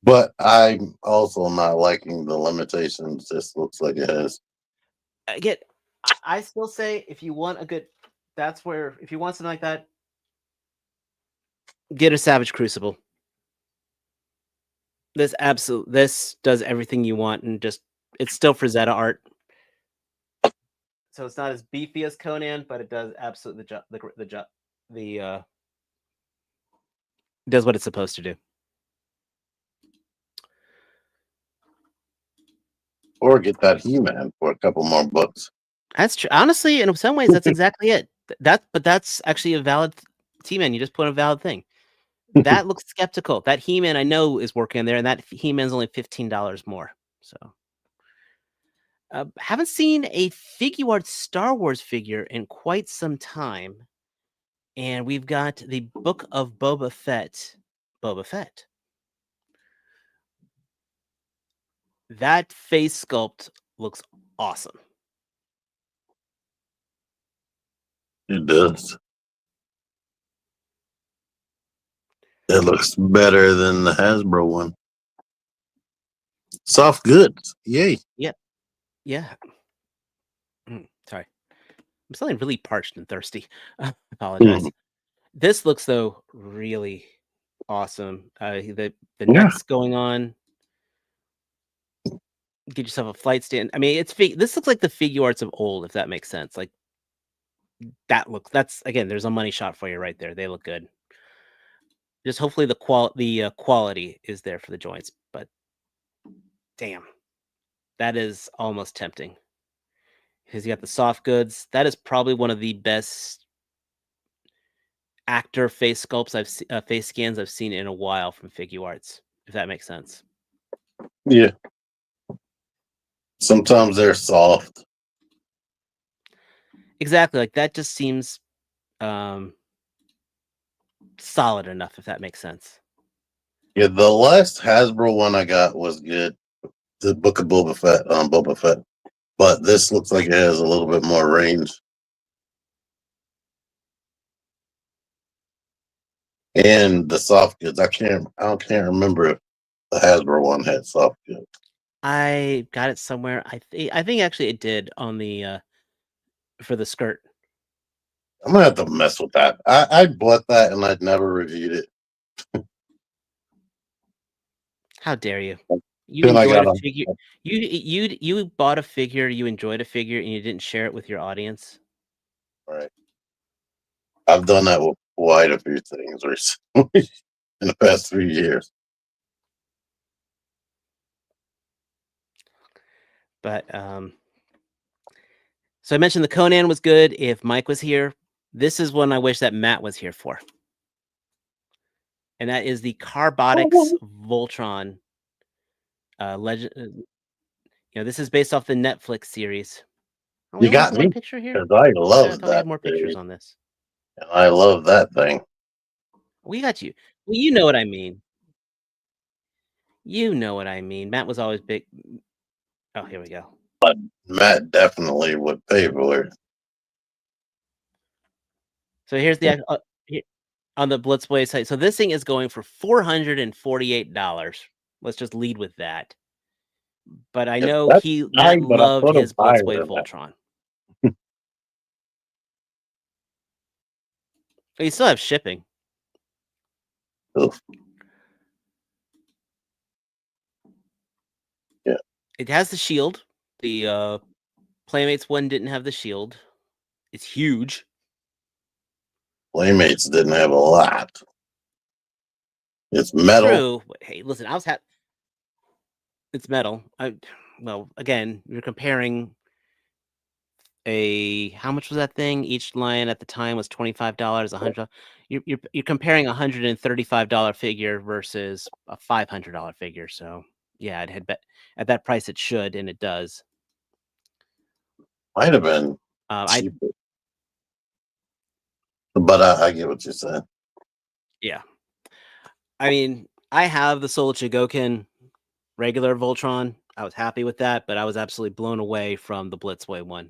but I'm also not liking the limitations. This looks like it has. Again, I still say if you want a good if you want something like that, get a Savage Crucible. This does everything you want and just it's still Frazetta art. So it's not as beefy as Conan, but it does absolutely does what it's supposed to do. Or get that He-Man for a couple more bucks. That's true. Honestly, in some ways, that's exactly it. But that's actually a valid T-Man. You just put a valid thing. That looks skeptical. That He-Man I know is working there, and that He-Man's only $15 more. So, haven't seen a Figuart Star Wars figure in quite some time, and we've got the Book of Boba Fett. Boba Fett. That face sculpt looks awesome. It does. It looks better than the Hasbro one. Soft goods. Yay. Yeah, yeah. Sorry, I'm feeling really parched and thirsty. Apologize. This looks though really awesome. The Yeah. neck's going on. Get yourself a flight stand. I mean, this looks like the figure arts of old, if that makes sense. Like that's again, there's a money shot for you right there. They look good. Just hopefully the quality is there for the joints. But damn, that is almost tempting because you got the soft goods. That is probably one of the best actor face sculpts face scans I've seen in a while from Figure Arts, if that makes sense. Yeah. Sometimes they're soft. Exactly, like that just seems solid enough, if that makes sense. Yeah, the last Hasbro one I got was good. The Book of Boba Fett. But this looks like it has a little bit more range. And the soft goods. I can't remember if the Hasbro one had soft goods. I got it somewhere. I think actually it did on the for the skirt. I'm gonna have to mess with that. I bought that and I'd never reviewed it. How dare you? You Then I enjoyed got a on. figure. You bought a figure. You enjoyed a figure, and you didn't share it with your audience. Right. I've done that with quite a few things recently in the past 3 years. But so I mentioned the Conan was good. If Mike was here, this is one I wish that Matt was here for, and that is the Carbotics Voltron legend. This is based off the Netflix series. Oh, we You only have got one me picture here. because I I love thought we had that more thing. pictures on this. And I love that thing. We got you. Well, you know what I mean. You know what I mean. Matt was always big. Oh, here we go. But Matt definitely would pay for it. So here's the on the Blitzway site. So this thing is going for $448. Let's just lead with that. But I know That's Matt fine, but I loved put him his higher Blitzway than that. Voltron. But you still have shipping. Oof. Yeah. It has the shield. The Playmates one didn't have the shield. It's huge. Playmates didn't have a lot. It's metal. True. But hey, listen, it's metal. Well, again, you're comparing how much was that thing? Each line at the time was $25, $100. You're comparing $135 figure versus a $500 figure. So yeah, it had bet at that price it should, and it does. Might have been cheaper. But I get what you're saying. Yeah. I mean, I have the Soul Chigokin regular Voltron. I was happy with that, but I was absolutely blown away from the Blitzway one.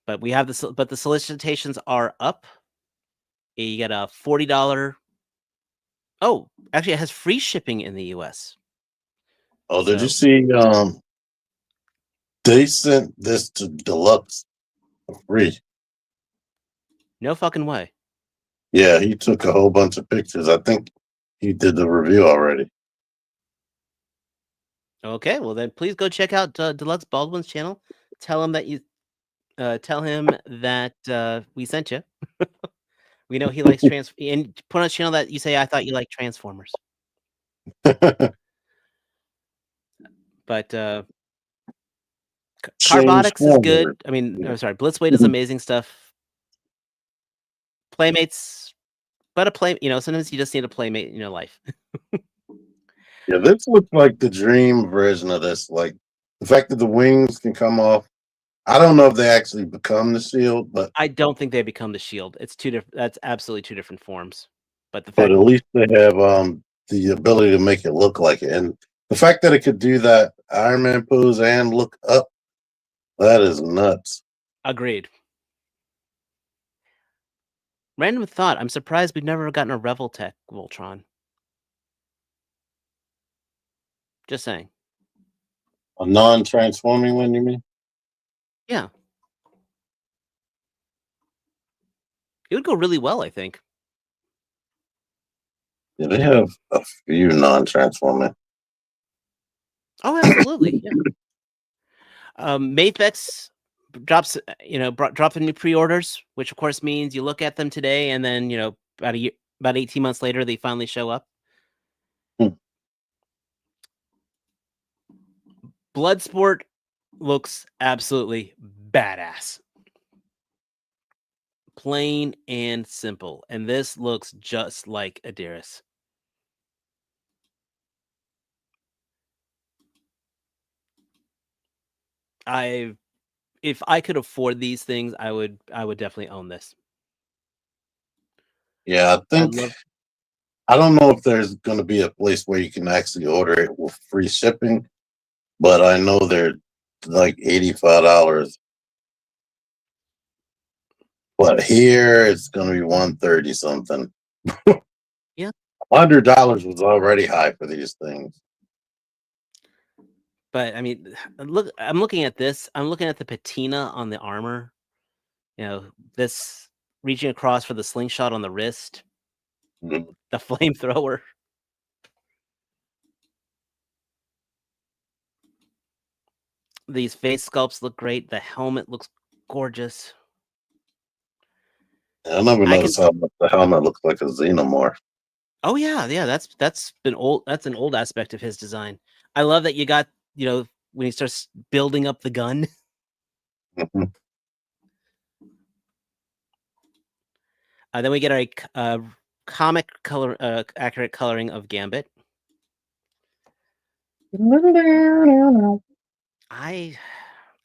But the solicitations are up. You get a $40. Oh, actually, it has free shipping in the US. Oh, did you see? They sent this to Deluxe for free. No fucking way. Yeah, he took a whole bunch of pictures. I think he did the review already. Okay, well then please go check out Deluxe Baldwin's channel. Tell him that we sent you. We know he likes and put on his channel that you say I thought you liked Transformers. But Carbonics is good. I mean, I'm sorry, Blitzway does amazing stuff. Playmates, but sometimes you just need a playmate in your life. Yeah, this looks like the dream version of this. Like the fact that the wings can come off. I don't know if they actually become the shield, but I don't think they become the shield. It's two different. That's absolutely two different forms. But at least they have the ability to make it look like it, and the fact that it could do that Iron Man pose and look up, that is nuts. Agreed. Random thought. I'm surprised we've never gotten a Reveltech Voltron. Just saying. A non-transforming one, you mean? Yeah. It would go really well, I think. Yeah, they have a few non-transforming. Oh, absolutely. Yeah. Mafex drops the new pre-orders, which of course means you look at them today and then about 18 months later they finally show up. Bloodsport looks absolutely badass. Plain and simple. And this looks just like Adiris. If I could afford these things, I would definitely own this. Yeah, I don't know if there's going to be a place where you can actually order it with free shipping, but I know they're like $85. But here it's going to be $130 something. Yeah, $100 was already high for these things. but I mean, look, I'm looking at this. I'm looking at the patina on the armor. This reaching across for the slingshot on the wrist, the flamethrower. These face sculpts look great. The helmet looks gorgeous. I never noticed how much the helmet looks like a xenomorph. Oh yeah. That's been old. That's an old aspect of his design. I love that you got when he starts building up the gun. Then we get our comic color accurate coloring of Gambit. I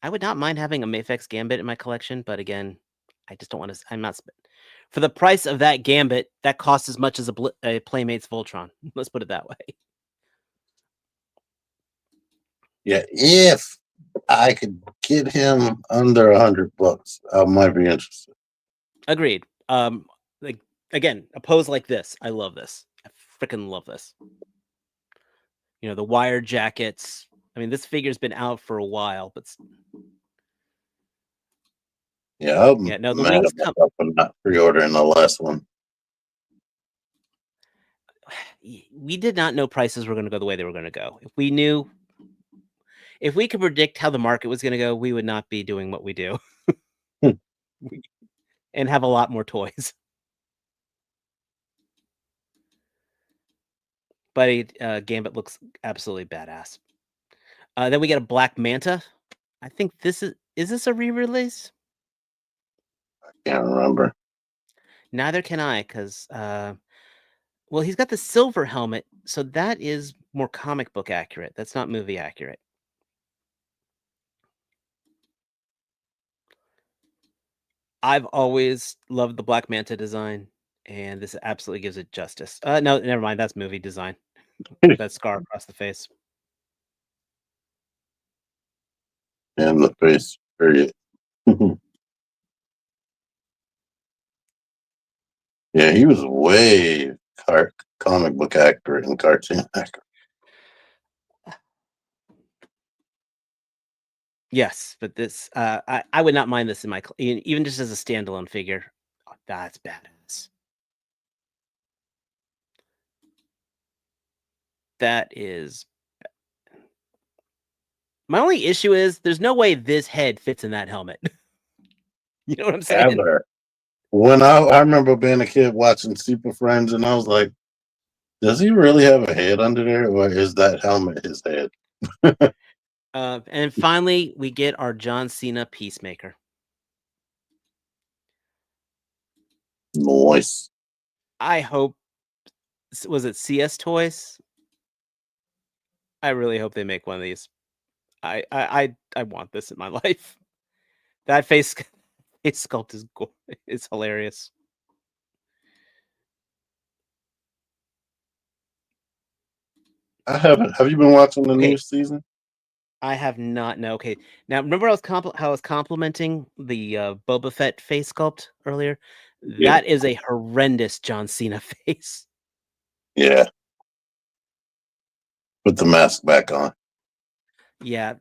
would not mind having a Mafex Gambit in my collection, but again, I just don't want to. I'm not. For the price of that Gambit, that costs as much as a Playmates Voltron. Let's put it that way. Yeah, if I could get him under $100, I might be interested. Agreed. Like again, a pose like this, I love this. I freaking love this. You know, the wire jackets. I mean, this figure's been out for a while, but Yeah, I'm yeah, no, the mad wings about come. that for not pre-ordering the last one. We did not know prices were going to go the way they were going to go. If we knew, if we could predict how the market was going to go, we would not be doing what we do and have a lot more toys. But Gambit looks absolutely badass. Then we get a Black Manta. I think this is this a re-release? Can't remember. Neither can I, because well, he's got the silver helmet, so that is more comic book accurate. That's not movie accurate. I've always loved the Black Manta design, and this absolutely gives it justice. No, never mind. That's movie design. That scar across the face. And the face, period. Yeah, he was way comic book accurate and cartoon accurate. Yes, but this I would not mind this in my even just as a standalone figure. Oh, that's badass. That is. My only issue is there's no way this head fits in that helmet. You know what I'm saying? Ever. When I remember being a kid watching Super Friends, and I was like, does he really have a head under there, or is that helmet his head? And finally, we get our John Cena Peacemaker. Nice. I hope, was it CS Toys? I really hope they make one of these. I want this in my life. That face sculpt is hilarious. I haven't. Have you been watching the Okay, new season? I have not. No. Okay, now remember how I was complimenting the Boba Fett face sculpt earlier. Yeah. That is a horrendous John Cena face. Yeah. Put the mask back on. Yeah,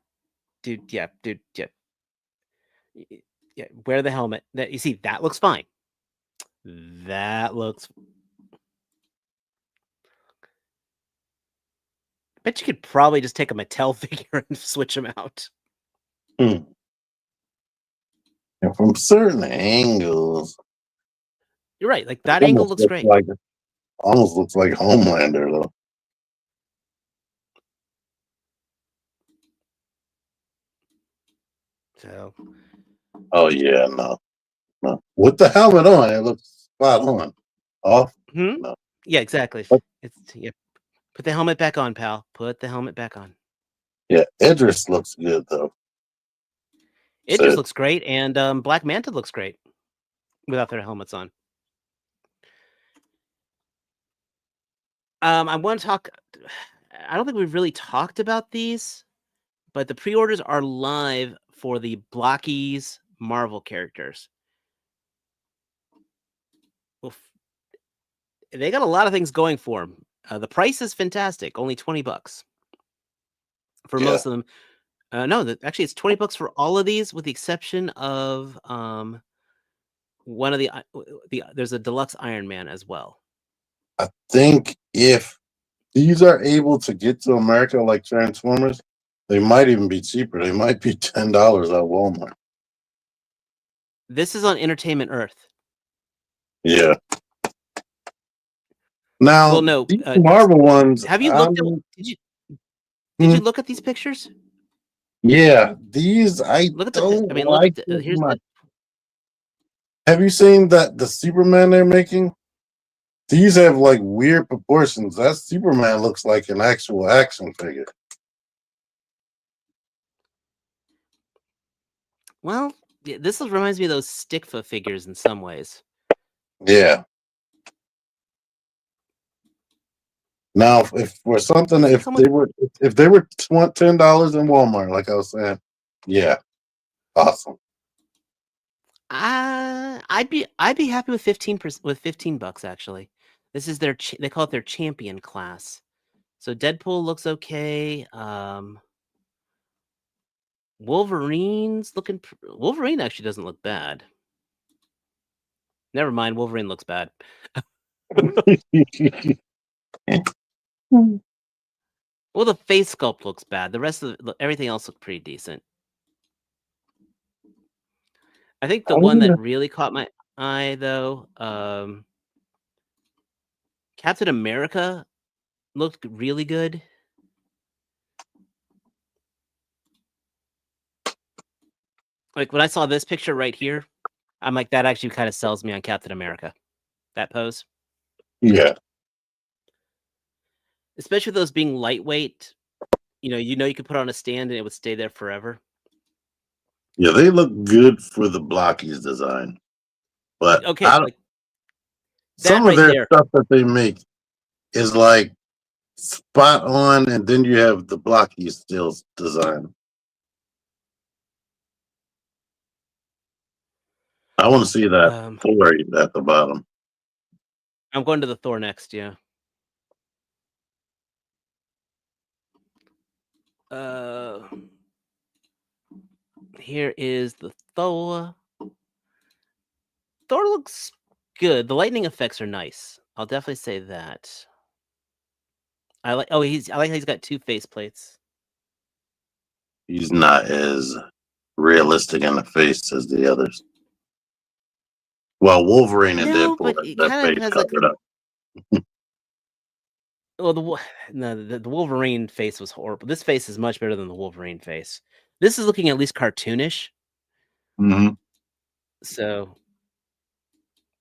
dude. Yeah, dude. Yeah, yeah. Wear the helmet. That you see, that looks fine. That looks. Bet you could probably just take a Mattel figure and switch them out. And from certain angles, You're right. Like that angle looks great. Almost looks like Homelander though. So. Oh yeah, no. With the helmet on, it looks spot on. Off, no. Yeah, exactly. But, It's yeah. Put the helmet back on, pal. Put the helmet back on. yeah, Idris looks good though. It just looks great, and Black Manta looks great without their helmets on. I want to talk. I don't think we've really talked about these, but the pre-orders are live for the Blockees Marvel characters. Well, they got a lot of things going for them. The price is fantastic, only $20 for most of them. No, actually, it's $20 for all of these, with the exception of one of the there's a deluxe Iron Man as well. I think if these are able to get to America like Transformers, they might even be cheaper. They might be $10 at Walmart. This is on Entertainment Earth. Yeah. Now, Well, no, these Marvel ones. have you looked at? Did you look at these pictures? Yeah, these I Look at don't I mean, like. look at here's much. Have you seen that the Superman they're making? These have like weird proportions. That Superman looks like an actual action figure. Well, this reminds me of those Stickfa figures in some ways. Yeah. Now, if for something, Does it if come with? they were $10 in Walmart, like I was saying, yeah, awesome. I'd be happy with 15% with $15 actually. This is their they call it their champion class. So Deadpool looks okay. Wolverine actually doesn't look bad. Never mind, Wolverine looks bad. Well, the face sculpt looks bad. The rest of everything else looked pretty decent. I think the one that really caught my eye though, Captain America looked really good. Like when I saw this picture right here, I'm like, that actually kind of sells me on Captain America. That pose. Yeah. Especially with those being lightweight. You could put on a stand and it would stay there forever. Yeah, they look good for the Blockies design. But Okay, I don't, like some that of right their there. stuff that they make is like spot on, and then you have the Blockies still design. I want to see that Thor at the bottom. I'm going to the Thor next, yeah. Here is the Thor. Thor looks good. The lightning effects are nice. I'll definitely say that. I like how he's got 2 face plates. He's not as realistic in the face as the others. Well, Wolverine and No, Deadpool but have it that kind of face has like covered up. well, the Wolverine face was horrible. This face is much better than the Wolverine face. This is looking at least cartoonish. Mm-hmm. So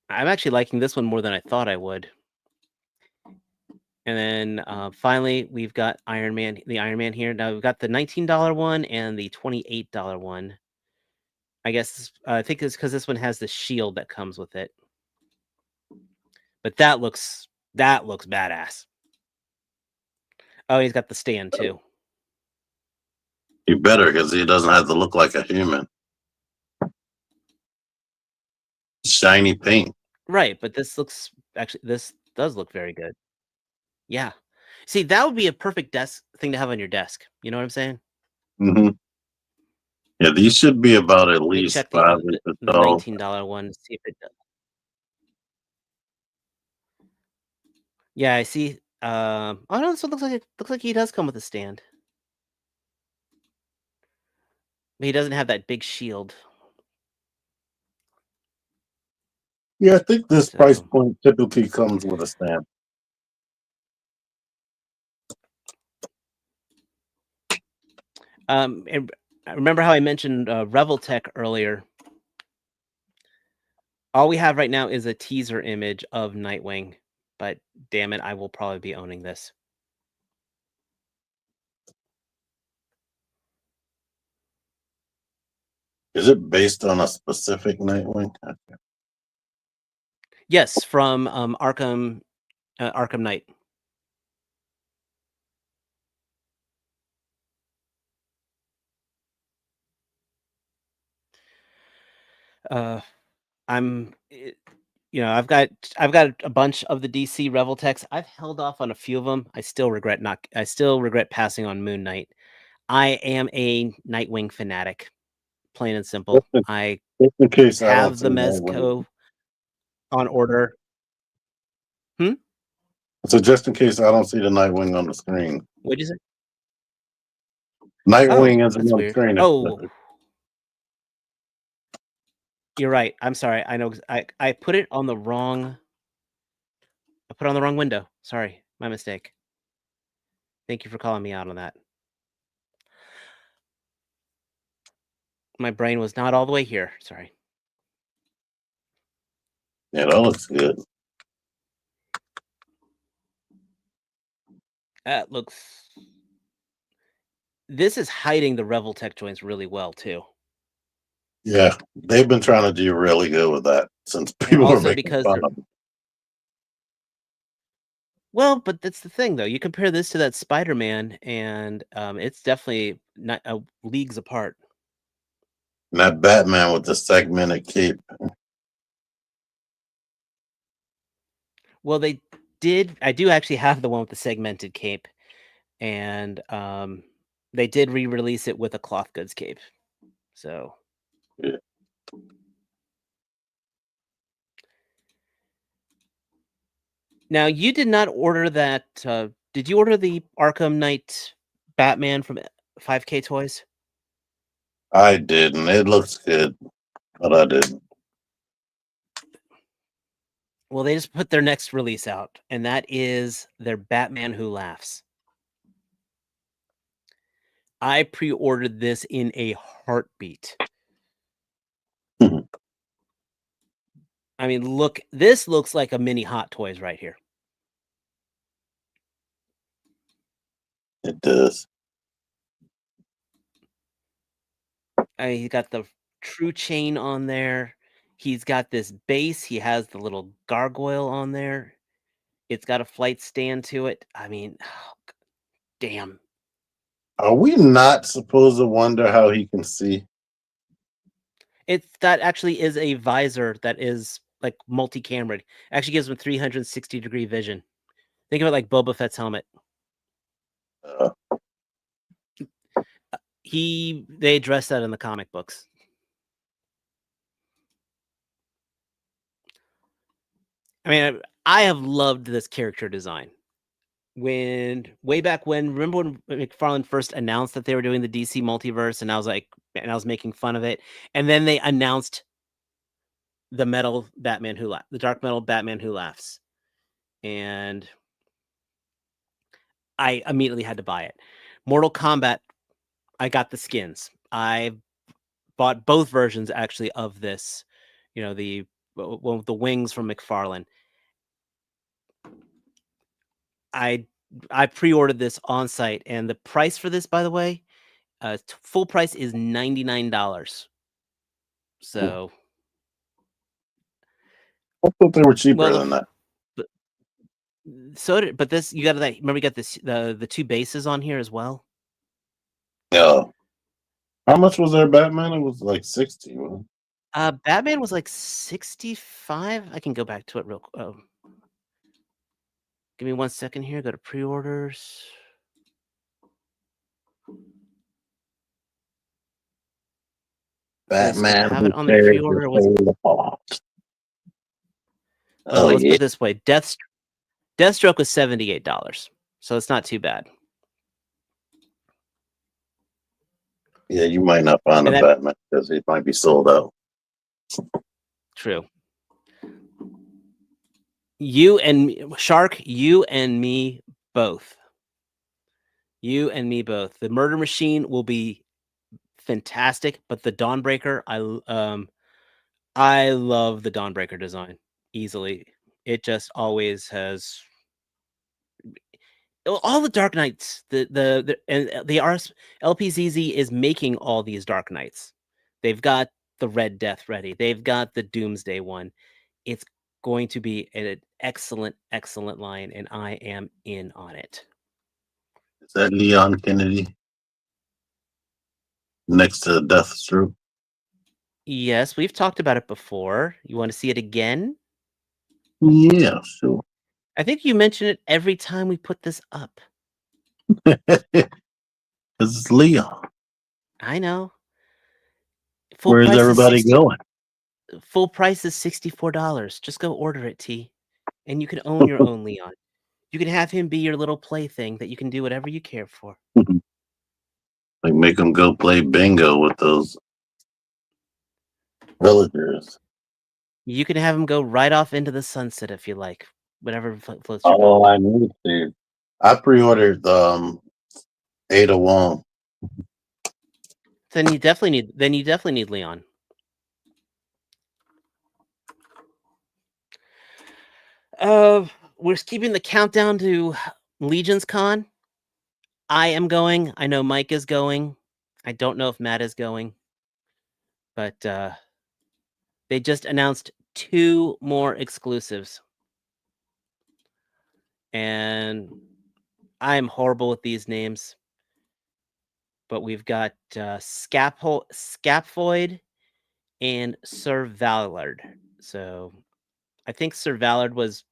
I'm actually liking this one more than I thought I would. And then finally, we've got the Iron Man here. Now we've got the $19 one and the $28 one. I guess I think it's because this one has the shield that comes with it. But that looks badass. Oh, he's got the stand too. He better, because he doesn't have to look like a human. Shiny paint. Right, but this does look very good. Yeah. See, that would be a perfect desk thing to have on your desk. You know what I'm saying? Mm-hmm. Yeah, these should be about at Let me least check 5 the inches the tall. $19 one to see if it does. Yeah, I see. Oh no, this one looks like he does come with a stand. But he doesn't have that big shield. Yeah, I think this price So point typically comes with a stand. and remember how I mentioned Reveltech earlier? All we have right now is a teaser image of Nightwing, but damn it, I will probably be owning this. Is it based on a specific Nightwing? Yes, from Arkham Knight. I've got a bunch of the DC Reveltechs. I've held off on a few of them. I still regret passing on Moon Knight. I am a Nightwing fanatic, plain and simple. I Just in case I don't have see the Nightwing. Mezco on order. So just in case I don't see the Nightwing on the screen. What'd you say? Nightwing Oh, isn't that's on the weird. screen. Oh, you're right. I'm sorry. I know. I put it on the wrong. I put it on the wrong window. Sorry, my mistake. Thank you for calling me out on that. My brain was not all the way here. Sorry. Yeah, that looks good. That looks. This is hiding the Reveltech joints really well too. Yeah, they've been trying to do really good with that since And people were also making because fun of it. well, but that's the thing though. You compare this to that Spider-Man, and it's definitely not leagues apart. And that Batman with the segmented cape. Well, they did. I do actually have the one with the segmented cape, and they did re-release it with a cloth goods cape. So Yeah. now you did not order that. Did you order the Arkham Knight Batman from 5K Toys? I didn't. It looks good, but I didn't. Well, they just put their next release out, and that is their Batman Who Laughs. I pre-ordered this in a heartbeat. I mean, look, this looks like a mini Hot Toys right here. It does. He got the true chain on there. He's got this base. He has the little gargoyle on there. It's got a flight stand to it. I mean, oh, damn. Are we not supposed to wonder how he can see? That actually is a visor that is like multi-camera. Actually gives him 360-degree vision. Think of it like Boba Fett's helmet. Uh, They address that in the comic books. I mean, I have loved this character design. Way back when, remember when McFarlane first announced that they were doing the DC multiverse, and I was making fun of it, and then they announced the Dark Metal Batman Who Laughs, and I immediately had to buy it. Mortal Kombat, I got the skins. I bought both versions actually of this. You know, the one with the wings from McFarlane. I pre-ordered this on site, and the price for this, by the way, full price is $99. So, I thought they were cheaper well, than that. but this you got that. Remember, you got this the two bases on here as well. Yeah. How much was their Batman? It was like 60. Wasn't Batman was like 65. I can go back to it real quick. Oh. Give me 1 second here. Go to pre-orders. Batman Have it on the tears pre-order. your soul apart. Well, let's put Yeah. it this way. Deathstroke was $78, so it's not too bad. Yeah, you might not find a Batman because it might be sold out. True. You and me, Shark, you and me both. You and me both. The Murder Machine will be fantastic, but the Dawnbreaker, I love the Dawnbreaker design easily. It just always has all the Dark Knights. LPZZ is making all these Dark Knights. They've got the Red Death ready. They've got the Doomsday one. It's going to be an excellent, excellent line, and I am in on it. Is that Leon Kennedy next to Deathstroke? Yes, we've talked about it before. You want to see it again? Yeah, sure. I think you mention it every time we put this up. Because it's Leon. I know. Where's everybody going? Full price is $64. Just go order it, T. And you can own your own Leon. You can have him be your little plaything that you can do whatever you care for. Like make him go play bingo with those villagers. You can have him go right off into the sunset if you like. Whatever floats your boat. Oh, I need to. I pre-ordered Ada Wong. Then you definitely need Leon. We're keeping the countdown to LegionsCon. I am going. I know Mike is going. I don't know if Matt is going. but they just announced 2 more exclusives. And I'm horrible with these names, but we've got Scaphoid and Sir Vallard. So I think Sir Vallard was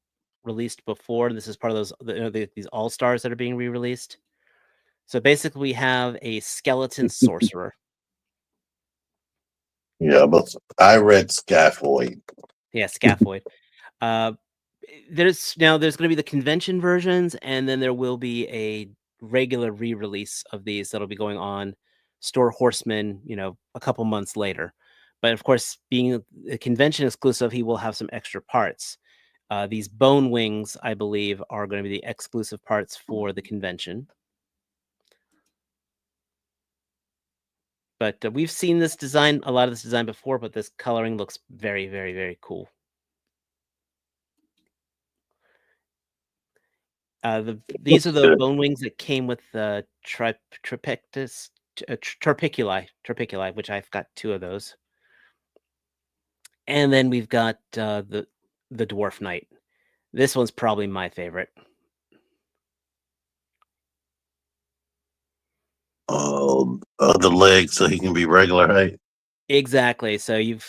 released before. This is part of those these all stars that are being re-released. So basically, we have a skeleton sorcerer. Yeah, but I read Scaffold. Yeah, Scaphoid. There's going to be the convention versions, and then there will be a regular re-release of these that'll be going on Store Horsemen, a couple months later. But of course, being a convention exclusive, he will have some extra parts. These bone wings, I believe, are going to be the exclusive parts for the convention. But we've seen this design, a lot of this design before, but this coloring looks very, very, very cool. These are the bone wings that came with the Tripectus, Torpiculi, which I've got 2 of those. And then we've got the Dwarf Knight. This one's probably my favorite. The legs, so he can be regular height. Exactly. So you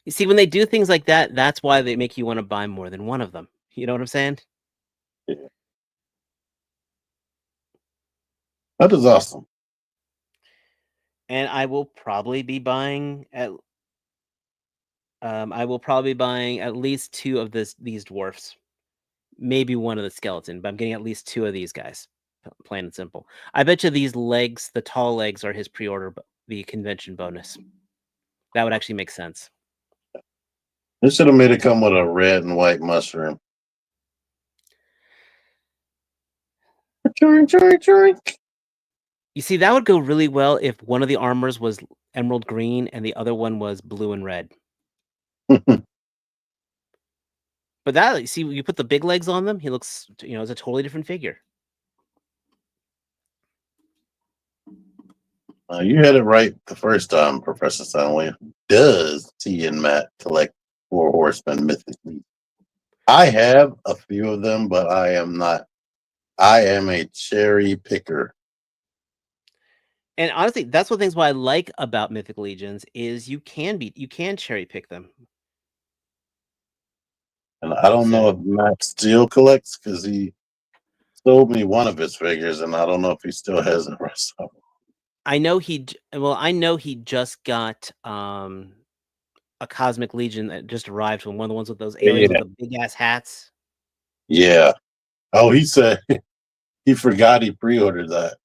see, when they do things like that, that's why they make you want to buy more than one of them. You know what I'm saying? Yeah. That is awesome. And I will probably be buying at least 2 of these dwarfs. Maybe one of the skeleton, but I'm getting at least 2 of these guys. Plain and simple. I bet you these legs, the tall legs, are his pre-order, the convention bonus. That would actually make sense. They should have made it come with a red and white mushroom. You see, that would go really well if one of the armors was emerald green and the other one was blue and red. But that, you see, you put the big legs on them, he looks, it's a totally different figure. You had it right the first time, Professor Soundwave. Does T and Matt collect 4 Horsemen mythically? I have a few of them, but I am not. I am a cherry picker. And honestly, that's one of the things why I like about Mythic Legions is you can cherry pick them. And I don't know if Matt still collects because he sold me one of his figures, and I don't know if he still has the rest of them. I know he just got a Cosmic Legion that just arrived from one of the ones with those aliens with the big ass hats. Yeah. Oh, he said he forgot he pre-ordered that.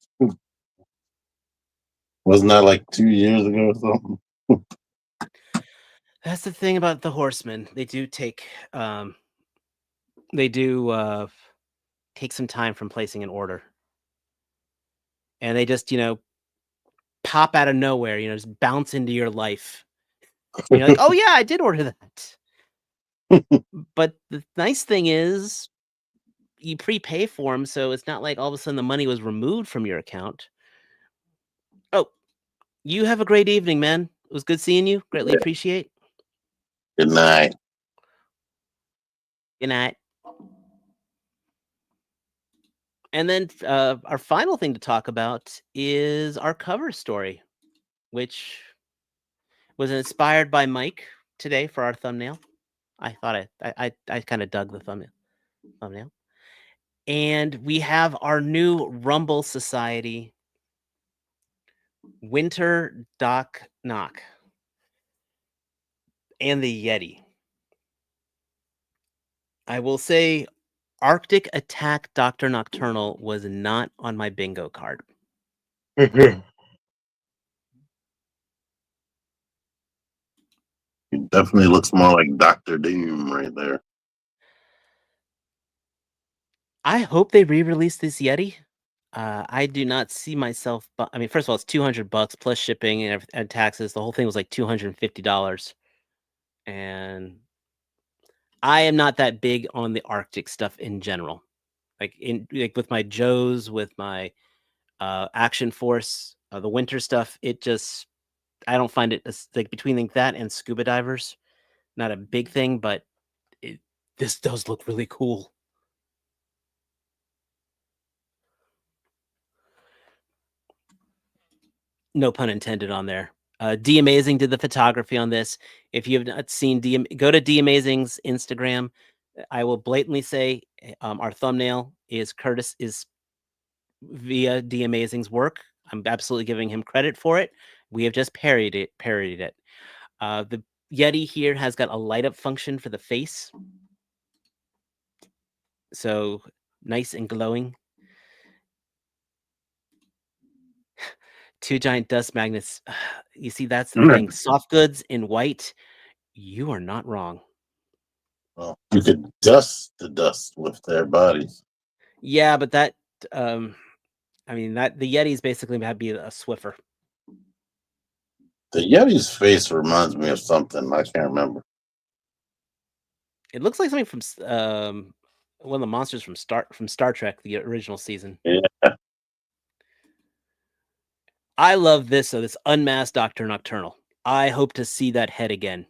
Wasn't that like 2 years ago or something? That's the thing about the Horsemen. They do take take some time from placing an order. And they just, pop out of nowhere, just bounce into your life. And you're like, oh yeah, I did order that. But the nice thing is you prepay for them, so it's not like all of a sudden the money was removed from your account. Oh, you have a great evening, man. It was good seeing you. Greatly appreciate. Good night. Good night. And then our final thing to talk about is our cover story, which was inspired by Mike today for our thumbnail. I thought I kind of dug the thumbnail. And we have our new Rumble Society Winter Doc Knock and the Yeti. I will say Arctic Attack Dr. Nocturnal was not on my bingo card. He definitely looks more like Dr. Doom right there. I hope they re-release this Yeti. I do not see myself. I mean, first of all, it's $200 plus shipping and taxes. The whole thing was like $250, and I am not that big on the Arctic stuff in general. Like with my Joes, with my Action Force, the winter stuff. I don't find it like between that and scuba divers, not a big thing, but this does look really cool. No pun intended on there. D Amazing did the photography on this. If you have not seen go to D Amazing's Instagram. I will blatantly say our thumbnail is via D Amazing's work. I'm absolutely giving him credit for it. We have just parodied it. The Yeti here has got a light up function for the face. So nice and glowing. 2 giant dust magnets. You see, that's the thing. Soft goods in white. You are not wrong. Well, you could dust the dust with their bodies. Yeah, but that, I mean, that the Yeti's basically have to be a Swiffer. The Yeti's face reminds me of something. I can't remember. It looks like something from one of the monsters from Star Trek, the original season. Yeah. I love this. So this unmasked Dr. Nocturnal. I hope to see that head again.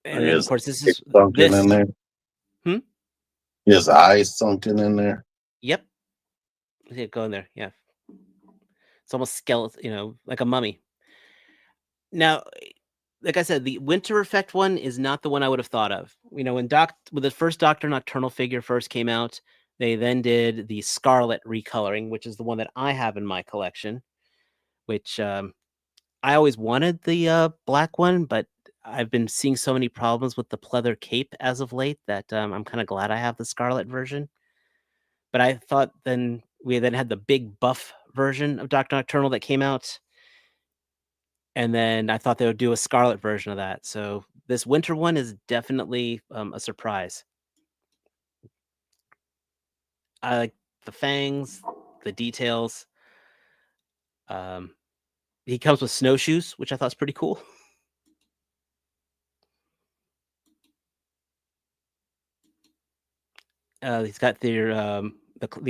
And then, of course, this is sunken in there. His eyes sunken in there. Yep. Yeah, go in there. Yeah. It's almost skeleton, like a mummy. Now, like I said, the Winter Effect one is not the one I would have thought of. When the first Dr. Nocturnal figure first came out, they then did the Scarlet recoloring, which is the one that I have in my collection, which I always wanted the black one, but I've been seeing so many problems with the pleather cape as of late that I'm kind of glad I have the Scarlet version. But I thought then we then had the big buff version of Dr. Nocturnal that came out. And then I thought they would do a Scarlet version of that. So this winter one is definitely a surprise. I like the fangs, the details. He comes with snowshoes, which I thought was pretty cool. He's got the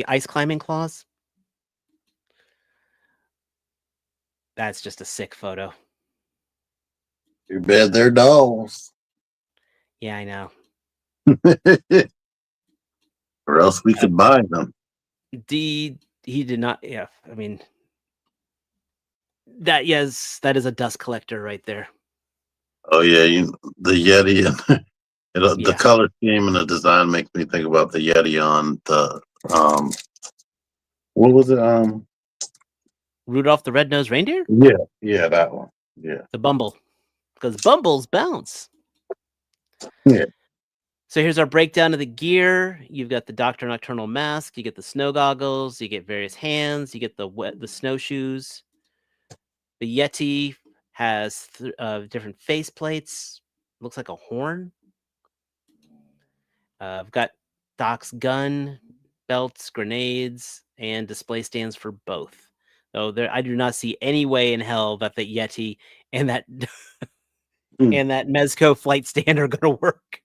ice climbing claws. That's just a sick photo. Too bad they're dolls. Yeah, I know. Or else we could buy them. He did not. Yeah, I mean, that is a dust collector right there. Oh yeah, the Yeti and the color scheme and the design makes me think about the Yeti on the what was it? Rudolph the Red-Nosed Reindeer? Yeah, that one. Yeah. The Bumble. Because Bumbles bounce. Yeah. So here's our breakdown of the gear. You've got the Dr. Nocturnal mask, you get the snow goggles, you get various hands, you get the snowshoes. The Yeti has different face plates. Looks like a horn. I've got Doc's gun, belts, grenades, and display stands for both. Though I do not see any way in hell that the Yeti and that and that Mezco flight stand are going to work.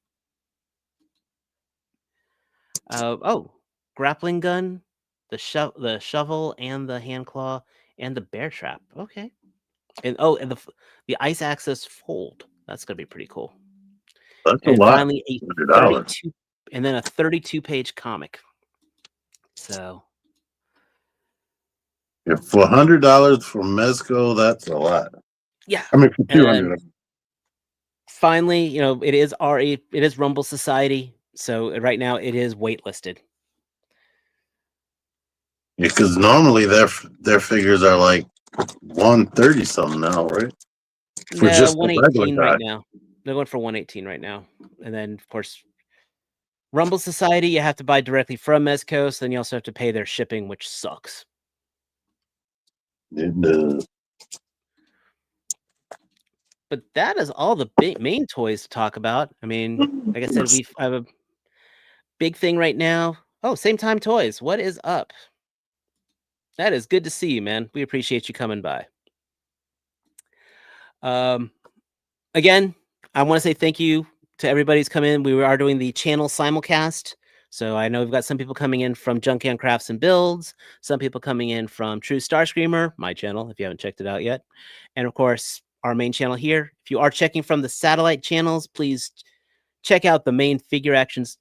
Grappling gun, the shovel, and the hand claw, and the bear trap. Okay, and the ice access fold. That's going to be pretty cool. That's and a lot. Finally, a 32, and then a 32-page comic. So, for $100 for Mezco, that's a lot. Yeah, I mean for $200. Finally, it is Rumble Society, so right now it is waitlisted. Yeah, because normally their figures are like 130 something now, right? For just 118 right now. They're going for 118 right now, and then of course, Rumble Society you have to buy directly from Mezco, so then you also have to pay their shipping, which sucks. It does. But that is all the main toys to talk about. I mean, like I said, I have a big thing right now. Oh, Same Time Toys. What is up? That is good to see you, man. We appreciate you coming by. Again, I want to say thank you to everybody who's come in. We are doing the channel simulcast So I know we've got some people coming in from Junkion Crafts and Builds, some people coming in from True Starscreamer, my channel, if you haven't checked it out yet. And of course, our main channel here. If you are checking from the satellite channels, please check out the main Figure Actions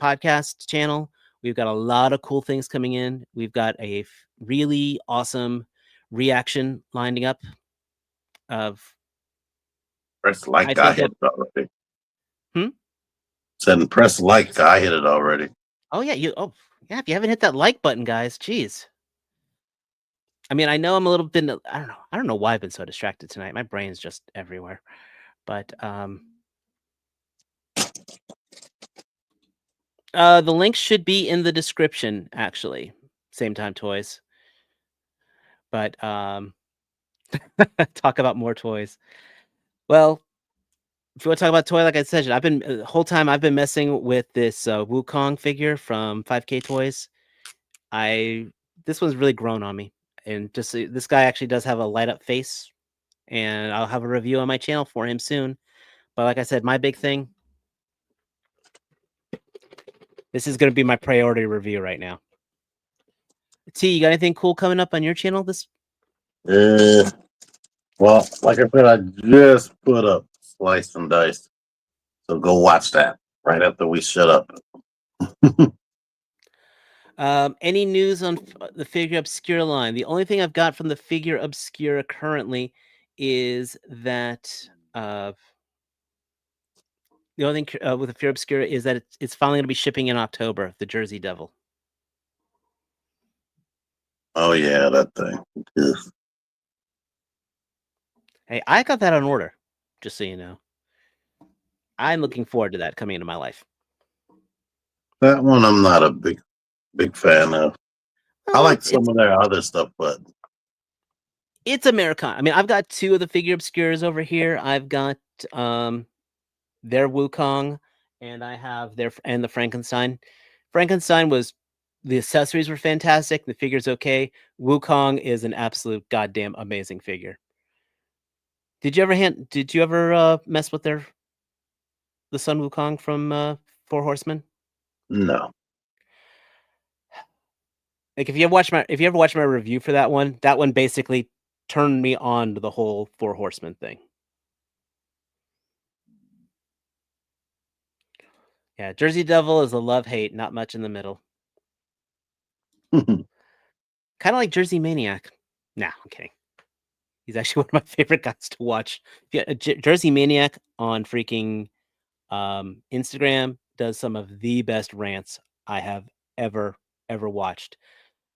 podcast channel. We've got a lot of cool things coming in. We've got a really awesome reaction lining up of Press like I I think hit it already. Hmm? Said press like I hit it already. Oh yeah, if you haven't hit that like button, guys, geez. I mean, I know I'm a little bit I don't know why I've been so distracted tonight. My brain's just everywhere. But the link should be in the description, actually. Same Time Toys. But talk about more toys. Well, if you want to talk about toy, like I said, I've been the whole time I've been messing with this Wukong figure from 5K Toys. This one's really grown on me, and just this guy actually does have a light up face, and I'll have a review on my channel for him soon. But like I said, my big thing, this is going to be my priority review right now. T, you got anything cool coming up on your channel? Well, like I said, I just put up Slice and Dice. So go watch that right after we shut up. Any news on the Figure Obscura line? The only thing I've got from the Figure Obscura currently is that the only thing with the Figure Obscura is that it's finally going to be shipping in October. The Jersey Devil. Oh yeah, that thing. Yeah. Hey, I got that on order. Just so you know, I'm looking forward to that coming into my life. That one I'm not a big fan of. I like some of their other stuff, but it's Americana. I mean, I've got two of the Figure Obscuras over here. I've got their Wukong, and I have the Frankenstein. Frankenstein the accessories were fantastic. The figure's okay. Wukong is an absolute goddamn amazing figure. Did you ever mess with the Sun Wukong from Four Horsemen? no. Like if you ever watched my review for that one basically turned me on to the whole Four Horsemen thing. Yeah, Jersey Devil is a love-hate, not much in the middle. Kind of like Jersey Maniac. Nah, I'm kidding. He's actually one of my favorite guys to watch. Yeah, Jersey Maniac on freaking Instagram does some of the best rants I have ever watched.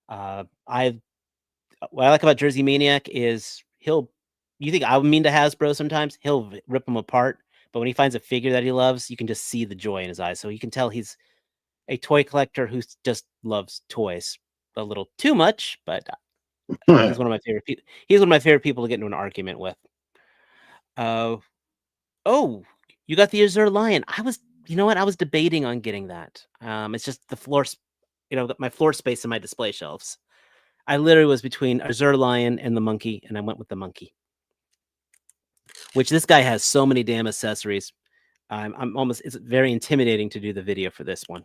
What I like about Jersey Maniac is you think I'm mean to Hasbro sometimes, he'll rip them apart. But when he finds a figure that he loves, you can just see the joy in his eyes. So you can tell he's a toy collector who just loves toys a little too much, but he's one of my favorite people. He's one of my favorite people to get into an argument with. Oh, you got the Azure Lion. You know what? I was debating on getting that. It's just the floor, my floor space in my display shelves. I literally was between Azure Lion and the monkey, and I went with the monkey. Which this guy has so many damn accessories. It's very intimidating to do the video for this one.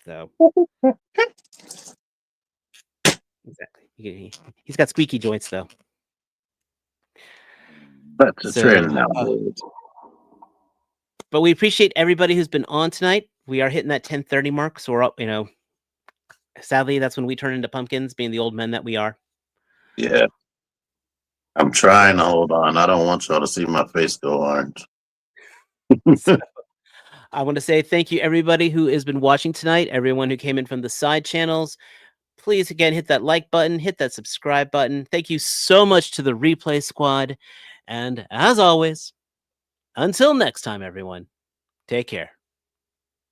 So exactly. He's got squeaky joints though. That's a trend now. But we appreciate everybody who's been on tonight. We are hitting that 10:30 mark, so we're up, sadly that's when we turn into pumpkins, being the old men that we are. Yeah. I'm trying to hold on. I don't want y'all to see my face go orange. So, I want to say thank you everybody who has been watching tonight, everyone who came in from the side channels. Please, again, hit that like button, hit that subscribe button. Thank you so much to the replay squad. And as always, until next time, everyone, take care.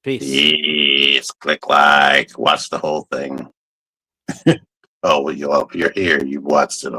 Peace. Yes, click like, watch the whole thing. Oh, well, you're here. You've watched it all.